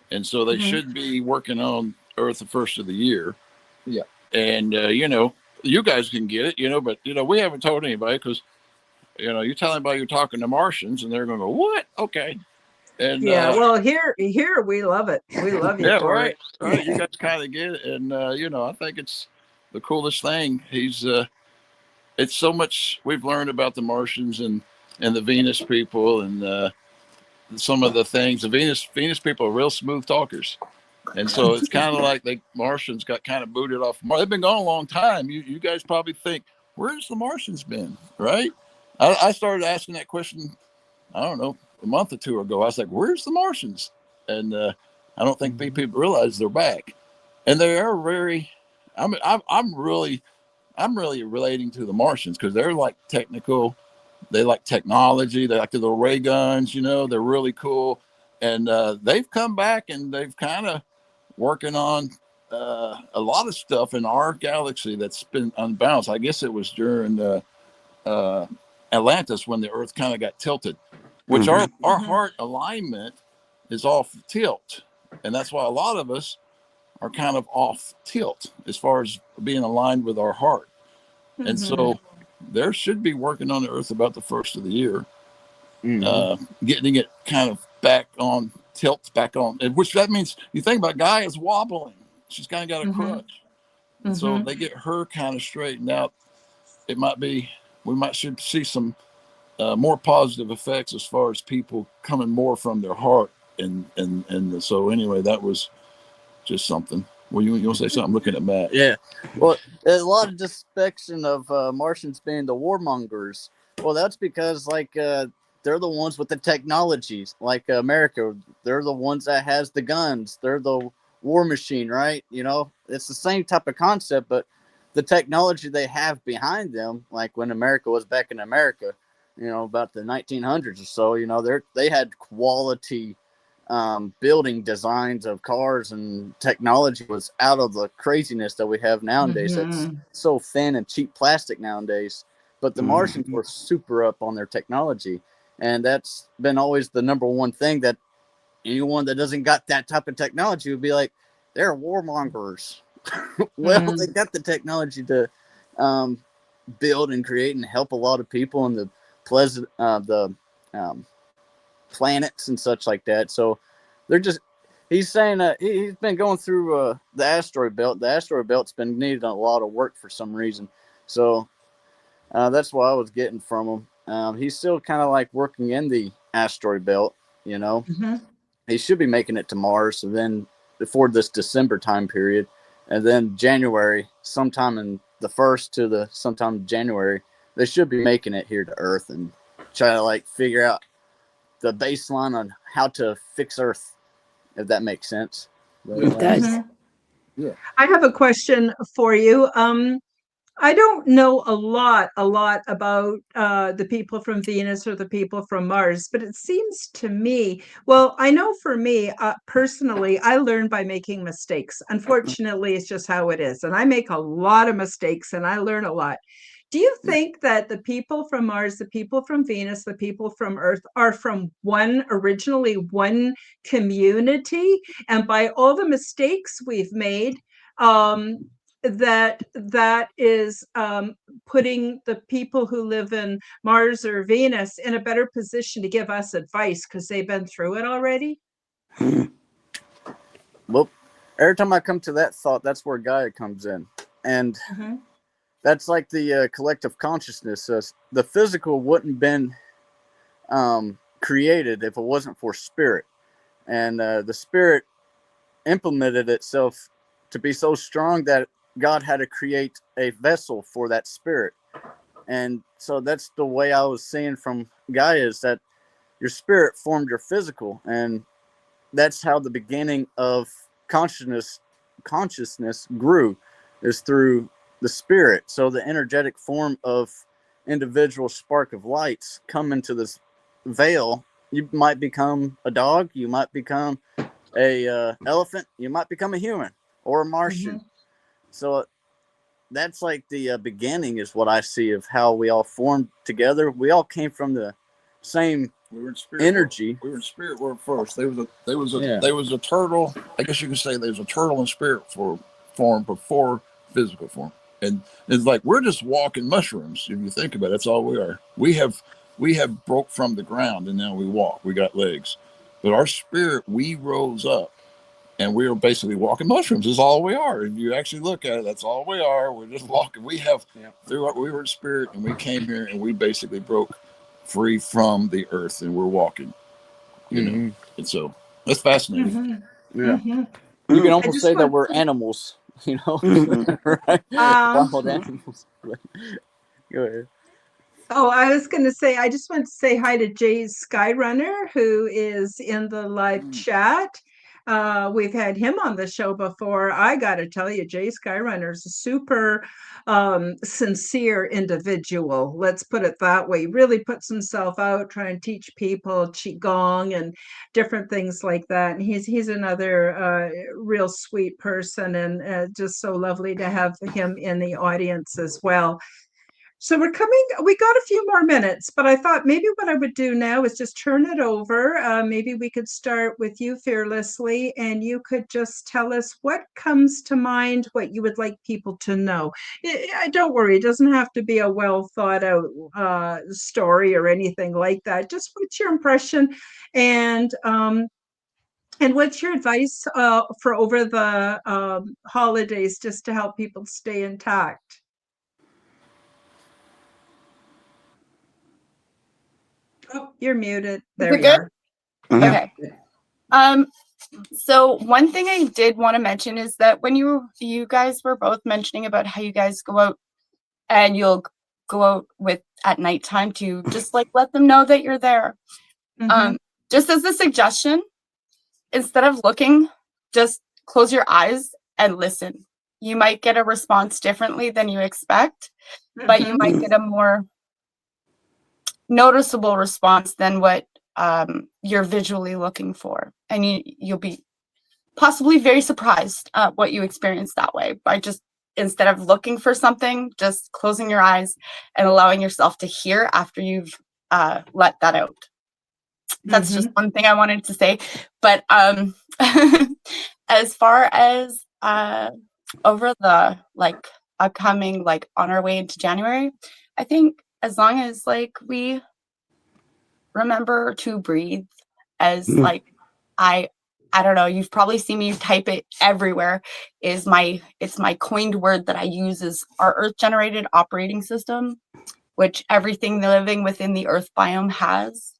and so they should be working on Earth the first of the year. Yeah, and you guys can get it, but we haven't told anybody because. You tell anybody you're talking to Martians, and they're going to go, "What? Okay." And yeah, well, here we love it. We love you. Yeah, right. You guys kind of get it, and I think it's the coolest thing. It's so much we've learned about the Martians and the Venus people, and some of the things. The Venus people are real smooth talkers, and so it's kind of like the Martians got kind of booted off. They've been gone a long time. You guys probably think, "Where's the Martians been?" Right? I started asking that question, I don't know, a month or two ago. I was like, where's the Martians? And I don't think people realize they're back. And they are I'm really relating to the Martians because they're like technical. They like technology. They like the little ray guns, they're really cool. And they've come back and they've kind of working on a lot of stuff in our galaxy that's been unbalanced. I guess it was during Atlantis when the Earth kind of got tilted, which our heart alignment is off tilt, and that's why a lot of us are kind of off tilt as far as being aligned with our heart. And so there should be working on the Earth about the first of the year, getting it kind of back on tilt, which that means you think about Gaia's wobbling. She's kind of got a crutch. And so they get her kind of straightened out. It might be, should see some more positive effects as far as people coming more from their heart. And so anyway, that was just something. Well, you want to say something? I'm looking at Matt. Yeah. Well, there's a lot of dissection of Martians being the warmongers. Well, that's because they're the ones with the technologies. Like America, they're the ones that has the guns. They're the war machine, right? You know, it's the same type of concept, but the technology they have behind them, like when America was back in America, you know, about the 1900s or so, you know, they had quality building designs of cars, and technology was out of the craziness that we have nowadays. It's so thin and cheap plastic nowadays. But the Martians were super up on their technology, and that's been always the number one thing that anyone that doesn't got that type of technology would be like, they're warmongers. Well, they got the technology to build and create and help a lot of people in the pleasant planets and such like that. So they're just, he's saying that he's been going through the asteroid belt. The asteroid belt's been needing a lot of work for some reason. So that's what I was getting from him. He's still kind of like working in the asteroid belt, you know. He should be making it to Mars, and then before this December time period, and then January, sometime in the 1st to the sometime January, they should be making it here to Earth and try to like figure out the baseline on how to fix Earth, if that makes sense. But, It does. Yeah. I have a question for you. I don't know a lot about the people from Venus or the people from Mars, but it seems to me, well, I know for me personally, I learn by making mistakes. Unfortunately, it's just how it is. And I make a lot of mistakes and I learn a lot. Do you think that the people from Mars, the people from Venus, the people from Earth are from originally one community? And by all the mistakes we've made, that is putting the people who live in Mars or Venus in a better position to give us advice because they've been through it already? Well, every time I come to that thought, that's where Gaia comes in. And that's like the collective consciousness. The physical wouldn't been created if it wasn't for spirit. And the spirit implemented itself to be so strong that God had to create a vessel for that spirit. And so that's the way I was seeing from Gaia, is that your spirit formed your physical. And that's how the beginning of consciousness grew, is through the spirit. So the energetic form of individual spark of lights come into this veil. You might become a dog, you might become a elephant, you might become a human or a Martian. So that's like the beginning, is what I see of how we all formed together. We all came from the same energy. We were in spirit world first. There was a turtle. I guess you could say there was a turtle in spirit form before physical form. And it's like we're just walking mushrooms. If you think about it, that's all we are. We have broke from the ground and now we walk. We got legs, but our spirit, we rose up, and we are basically walking mushrooms. Is all we are. If you actually look at it, that's all we are. We're just walking. We were in spirit, and we came here, and we basically broke free from the earth, and we're walking. You know, and so that's fascinating. Yeah, you can almost say that we're animals. You know, right? Wild animals. Go ahead. Oh, I was going to say, I just want to say hi to Jay Skyrunner, who is in the live chat. We've had him on the show before. I got to tell you, Jay Skyrunner is a super sincere individual. Let's put it that way. He really puts himself out, trying to teach people Qigong and different things like that. And he's another real sweet person, and just so lovely to have him in the audience as well. So we got a few more minutes, but I thought maybe what I would do now is just turn it over. Maybe we could start with you, Fearlessly, and you could just tell us what comes to mind, what you would like people to know. Don't worry, it doesn't have to be a well thought out story or anything like that. Just what's your impression, and what's your advice for over the holidays, just to help people stay intact? Oh, you're muted. There you are. Okay. So one thing I did want to mention is that when you guys were both mentioning about how you guys go out and you'll go out with at nighttime to just like let them know that you're there. Just as a suggestion, instead of looking, just close your eyes and listen. You might get a response differently than you expect, but you might get a more noticeable response than what you're visually looking for. And you'll be possibly very surprised at what you experience that way by just, instead of looking for something, just closing your eyes and allowing yourself to hear after you've let that out. That's just one thing I wanted to say. But as far as over the like upcoming, like on our way into January, I think as long as like we remember to breathe, as like I don't know, you've probably seen me type it everywhere, it's my coined word that I use is our earth generated operating system, which everything living within the earth biome has.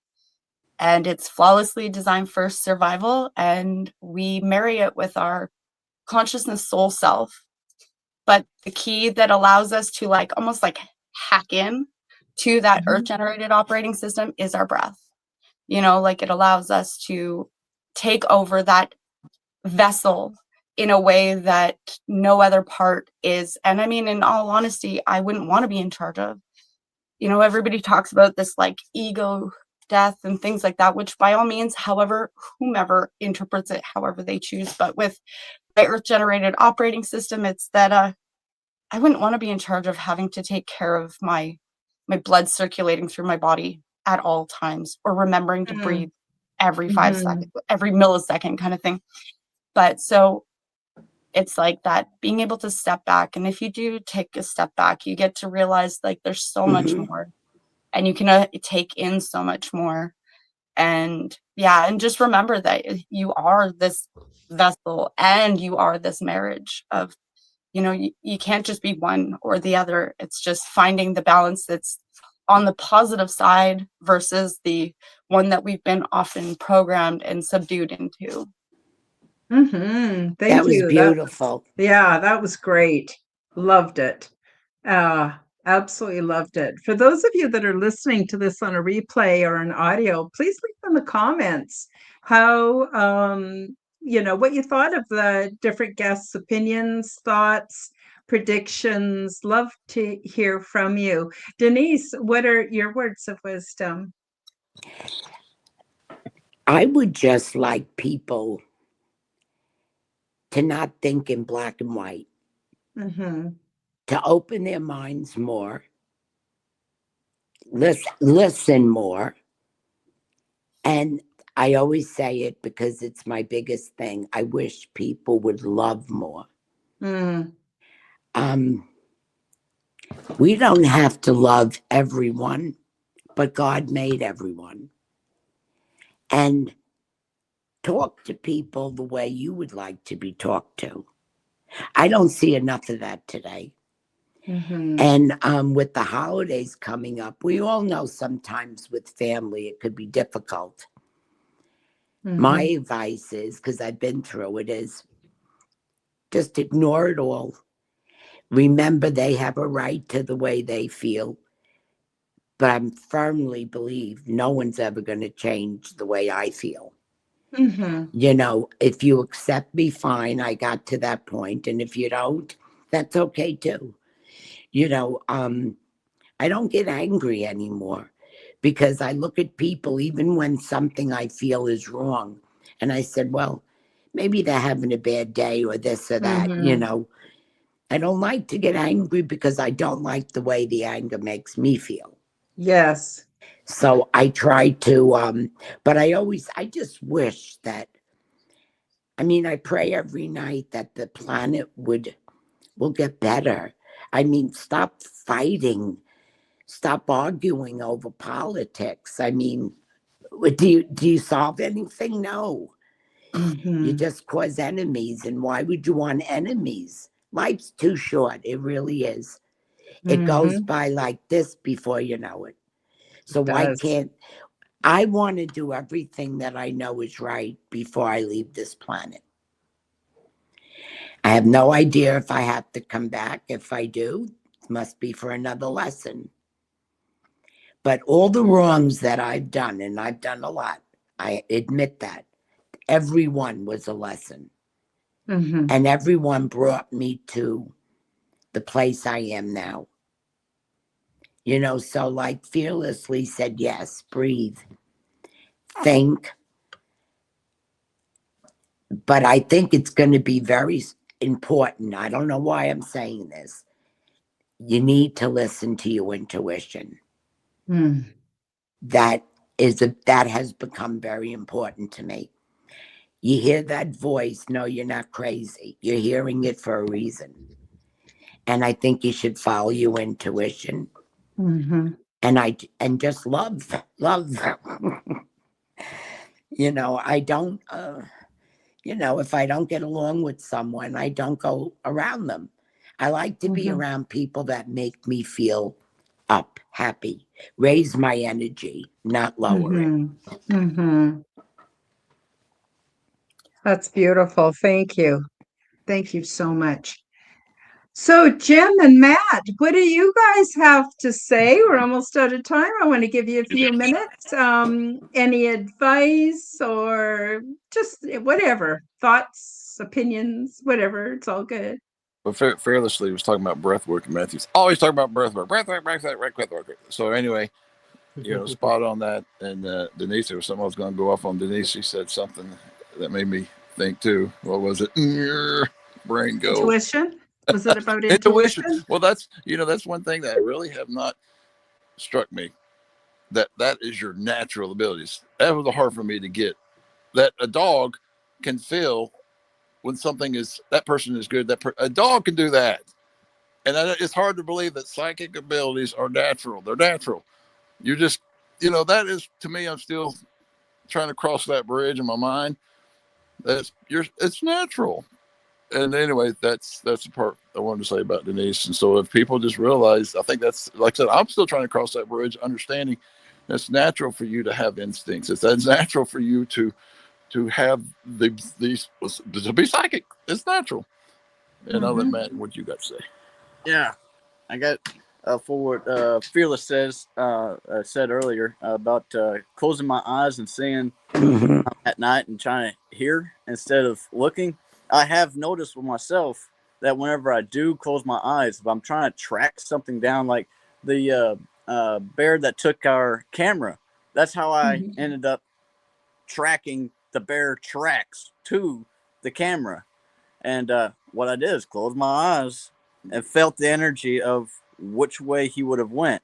And it's flawlessly designed for survival, and we marry it with our consciousness soul self. But the key that allows us to like almost like hack in to that earth generated operating system is our breath. You know, like it allows us to take over that vessel in a way that no other part is. And I mean, in all honesty, I wouldn't want to be in charge of. You know, everybody talks about this like ego death and things like that, which by all means, however, whomever interprets it however they choose. But with the earth generated operating system, it's that I wouldn't want to be in charge of having to take care of my blood circulating through my body at all times, or remembering to breathe every 5 seconds, every millisecond kind of thing. But so it's like that, being able to step back. And if you do take a step back, you get to realize like there's so much more, and you can take in so much more. And yeah, and just remember that you are this vessel and you are this marriage of, you know, you can't just be one or the other. It's just finding the balance that's on the positive side versus the one that we've been often programmed and subdued into. Thank That was you. beautiful. That was great. Loved it. Absolutely loved it. For those of you that are listening to this on a replay or an audio, please leave in the comments how, what you thought of the different guests' opinions, thoughts, predictions. Love to hear from you. Denise, what are your words of wisdom? I would just like people to not think in black and white, to open their minds more, listen more. And I always say it because it's my biggest thing. I wish people would love more. We don't have to love everyone, but God made everyone. And talk to people the way you would like to be talked to. I don't see enough of that today. And with the holidays coming up, we all know sometimes with family it could be difficult. My advice is, because I've been through it, is just ignore it all. Remember, they have a right to the way they feel. But I firmly believe no one's ever going to change the way I feel. You know, if you accept me, fine, I got to that point. And if you don't, that's okay too. You know, I don't get angry anymore because I look at people, even when something I feel is wrong. And I said, well, maybe they're having a bad day or this or that, you know. I don't like to get angry because I don't like the way the anger makes me feel. Yes. So I try to, but I just wish that, I mean, I pray every night that the planet will get better. I mean, stop fighting, stop arguing over politics. I mean, do you solve anything? No. You just cause enemies. And why would you want enemies? Life's too short. It really is. It goes by like this before you know it. So why can't I want to do everything that I know is right before I leave this planet? I have no idea if I have to come back. If I do, it must be for another lesson. But all the wrongs that I've done, and I've done a lot, I admit that, every one was a lesson. Mhm. And everyone brought me to the place I am now. You know, so like fearlessly said, yes, breathe, think. But I think it's going to be very important. I don't know why I'm saying this. You need to listen to your intuition. Mm. That has become very important to me. You hear that voice, no, you're not crazy. You're hearing it for a reason. And I think you should follow your intuition. Mhm. And just love. You know, I don't if I don't get along with someone, I don't go around them. I like to be Mhm. around people that make me feel up, happy, raise my energy, not lower it. Mhm. Mhm. That's beautiful. Thank you. Thank you so much. So, Jim and Matt, what do you guys have to say? We're almost out of time. I want to give you a few minutes. Any advice or just whatever, thoughts, opinions, whatever. It's all good. But fearlessly was talking about breath work, and Matthew's always talking about breath work. So anyway, spot on that. And Denise, there was something I was going to go off on. Denise, she said something that made me think too. What was it? Brain go. Intuition? Was it about Intuition. intuition? Well, that's one thing that really have not struck me. That is your natural abilities. That was hard for me to get. That a dog can feel when that person is good. A dog can do that, and it's hard to believe that psychic abilities are natural. They're natural. You just, that is, to me, I'm still trying to cross that bridge in my mind. It's natural. And anyway, that's the part I wanted to say about Denise. And so if people just realize, I think that's, like I said, I'm still trying to cross that bridge, understanding it's natural for you to have instincts. It's natural for you to have these to be psychic. It's natural. And I'll let Matt, what you got to say. Yeah, I got for what Fearless said earlier about closing my eyes and seeing at night and trying to hear instead of looking. I have noticed with myself that whenever I do close my eyes, if I'm trying to track something down, like the bear that took our camera, that's how I ended up tracking the bear tracks to the camera. And what I did is close my eyes and felt the energy of which way he would have went.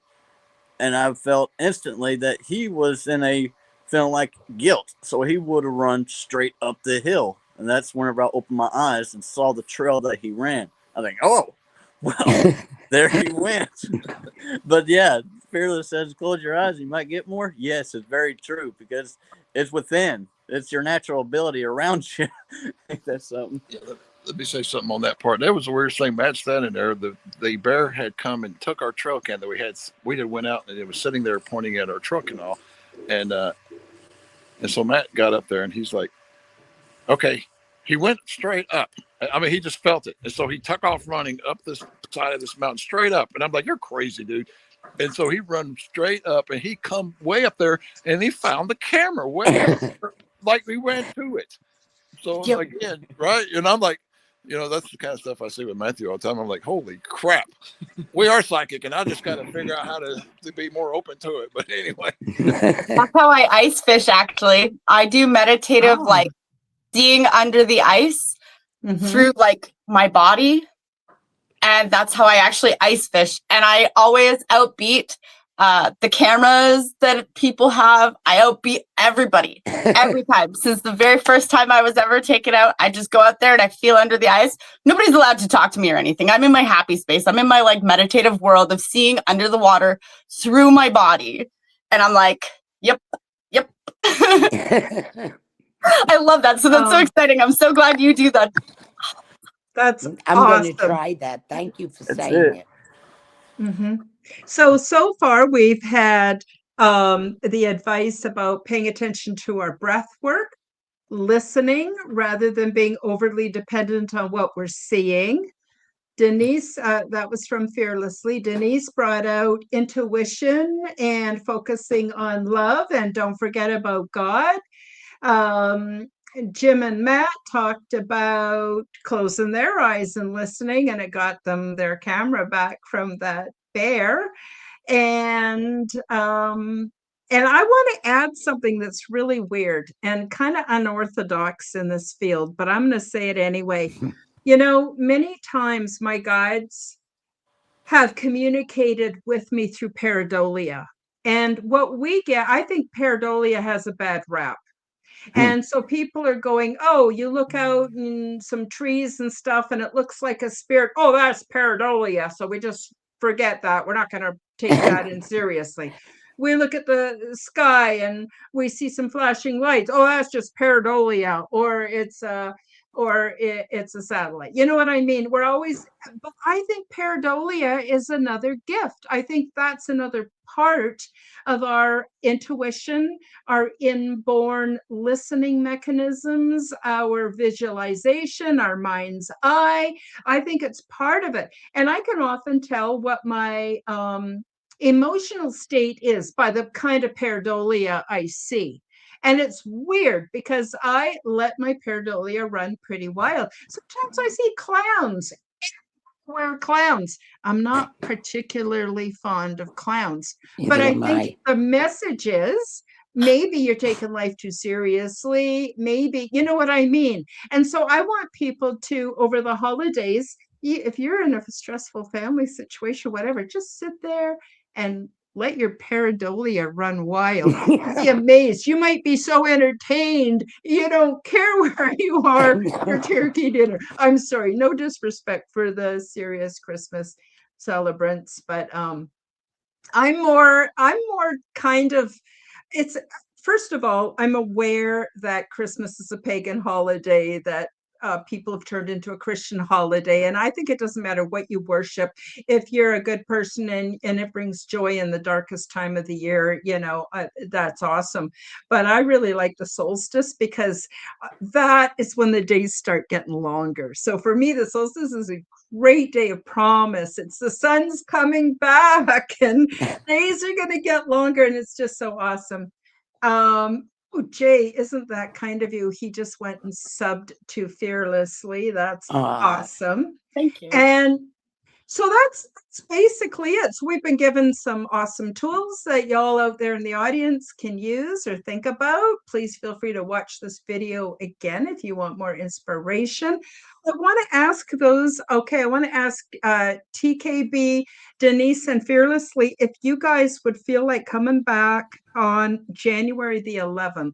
And I felt instantly that he was feeling like guilt. So he would have run straight up the hill. And that's whenever I opened my eyes and saw the trail that he ran. I think, oh, well, there he went. But yeah, Fearless says, close your eyes, you might get more. Yes, it's very true because it's within. It's your natural ability around you. I think that's something. Yeah, let me say something on that part. That was the weirdest thing. Matt standing there. The bear had come and took our trail cam that we had. We had went out and it was sitting there pointing at our truck and all. And so Matt got up there and he's like, okay. He went straight up. I mean, he just felt it. And so he took off running up this side of this mountain straight up. And I'm like, you're crazy, dude. And so he run straight up and he come way up there and he found the camera way up there, like we went to it. So again, right? And I'm like, that's the kind of stuff I see with Matthew all the time. I'm like, holy crap, we are psychic, and I just got to figure out how to be more open to it. But anyway, That's how I ice fish. Actually, I do meditative, like seeing under the ice through like my body, and that's how I actually ice fish. And I always outbeat the cameras that people have. I outbeat everybody every time. Since the very first time I was ever taken out, I just go out there and I feel under the ice. Nobody's allowed to talk to me or anything. I'm in my happy space. I'm in my like meditative world of seeing under the water through my body. And I'm like, yep. I love that. So that's so exciting. I'm so glad you do that. That's I'm awesome. going to try that. Thank you for saying it. So far we've had the advice about paying attention to our breath work, listening rather than being overly dependent on what we're seeing, Denise, that was from Fearlessly. Denise brought out intuition and focusing on love, and don't forget about God. Jim and Matt talked about closing their eyes and listening, and it got them their camera back from that bear. And I want to add something that's really weird and kind of unorthodox in this field, but I'm going to say it anyway. You know, many times my guides have communicated with me through pareidolia. And what we get, I think pareidolia has a bad rap. And so people are going, oh, you look out in some trees and stuff, and it looks like a spirit. Oh, that's pareidolia. So we just forget that. We're not going to take that in seriously. We look at the sky and we see some flashing lights. Oh, that's just pareidolia, or it's a satellite. You know what I mean? We're always, but I think pareidolia is another gift. I think that's another part of our intuition, our inborn listening mechanisms, our visualization, our mind's eye. I think it's part of it. And I can often tell what my emotional state is by the kind of pareidolia I see. And it's weird because I let my pareidolia run pretty wild. Sometimes I see clowns. We're clowns. I'm not particularly fond of clowns, but Neither I am think I. the message is maybe you're taking life too seriously. Maybe, you know what I mean? And so I want people to, over the holidays, if you're in a stressful family situation, whatever, just sit there and let your pareidolia run wild. You'd be amazed. You might be so entertained, you don't care where you are for turkey dinner. I'm sorry, no disrespect for the serious Christmas celebrants, but I'm more kind of, it's, first of all, I'm aware that Christmas is a pagan holiday, that people have turned into a Christian holiday. And I think it doesn't matter what you worship. If you're a good person and it brings joy in the darkest time of the year, you know, that's awesome. But I really like the solstice because that is when the days start getting longer. So for me, the solstice is a great day of promise. It's the sun's coming back and days are going to get longer. And it's just so awesome. Oh, Jay, isn't that kind of you? He just went and subbed to Fearlessly. That's awesome. Thank you. And so that's basically it. So we've been given some awesome tools that y'all out there in the audience can use or think about. Please feel free to watch this video again if you want more inspiration. I want to ask TKB, Denise, and Fearlessly, if you guys would feel like coming back on January the 11th.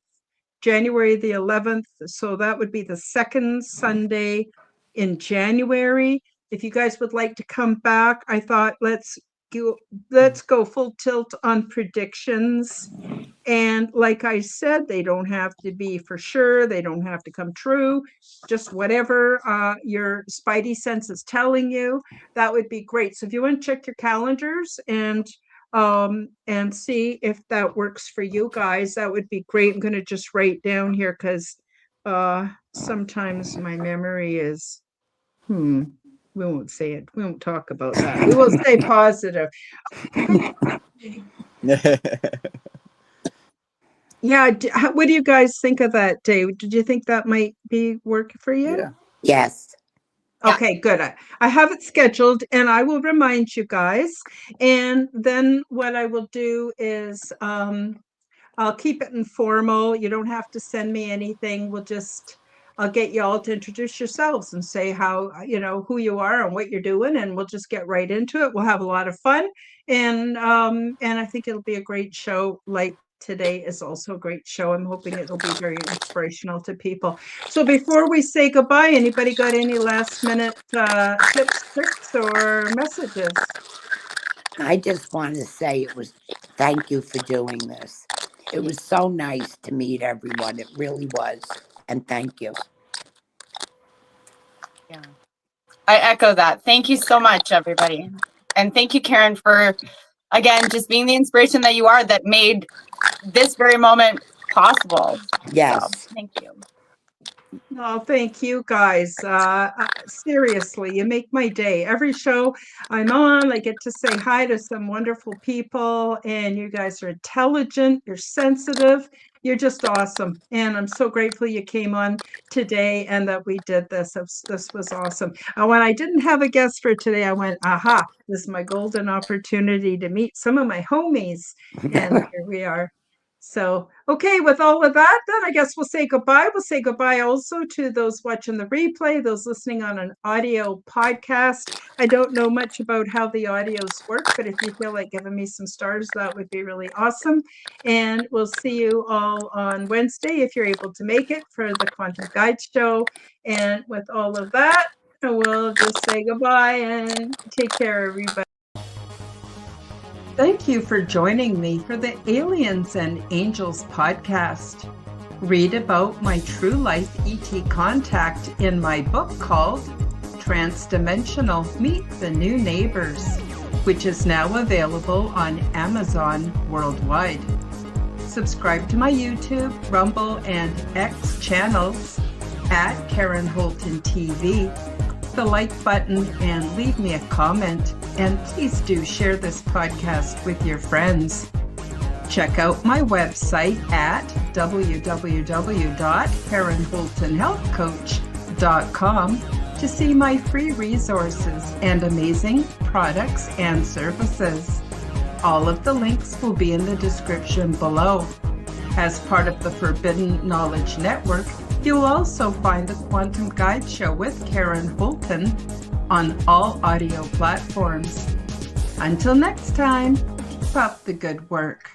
So that would be the second Sunday in January. If you guys would like to come back, I thought let's go full tilt on predictions. And like I said, they don't have to be for sure. They don't have to come true. Just whatever your spidey sense is telling you, that would be great. So if you want to check your calendars and see if that works for you guys, that would be great. I'm going to just write down here because sometimes my memory is, we won't say it. We won't talk about that. We will stay positive. Yeah. What do you guys think of that, Dave? Did you think that might be work for you? Yeah. Yes. Okay, good. I have it scheduled and I will remind you guys. And then what I will do is I'll keep it informal. You don't have to send me anything. I'll get you all to introduce yourselves and say how, you know, who you are and what you're doing, and we'll just get right into it. We'll have a lot of fun. And I think it'll be a great show. Like today is also a great show. I'm hoping it'll be very inspirational to people. So before we say goodbye, anybody got any last minute tips, tricks, or messages? I just want to say thank you for doing this. It was so nice to meet everyone. It really was. And thank you. Yeah. I echo that. Thank you so much, everybody. And thank you, Karen, for, again, just being the inspiration that you are that made this very moment possible. Yes. So, thank you. Oh, thank you guys. Seriously, you make my day. Every show I'm on, I get to say hi to some wonderful people, and you guys are intelligent, you're sensitive, you're just awesome. And I'm so grateful you came on today and that we did this. This was awesome. When I didn't have a guest for today, I went, aha, this is my golden opportunity to meet some of my homies. And here we are. So, okay, with all of that, then I guess we'll say goodbye. We'll say goodbye also to those watching the replay, those listening on an audio podcast. I don't know much about how the audios work, but if you feel like giving me some stars, that would be really awesome. And we'll see you all on Wednesday if you're able to make it for the Quantum Guide Show. And with all of that, we'll just say goodbye and take care, everybody. Thank you for joining me for the Aliens and Angels podcast. Read about my true life ET contact in my book called Transdimensional Meet the New Neighbors, which is now available on Amazon worldwide. Subscribe to my YouTube, Rumble, and X channels at Karen Holton TV. The like button and leave me a comment, and please do share this podcast with your friends. Check out my website at www.KarenHoltonHealthCoach.com to see my free resources and amazing products and services. All of the links will be in the description below. As part of the Forbidden Knowledge Network, you'll also find the Quantum Guide Show with Karen Holton on all audio platforms. Until next time, keep up the good work.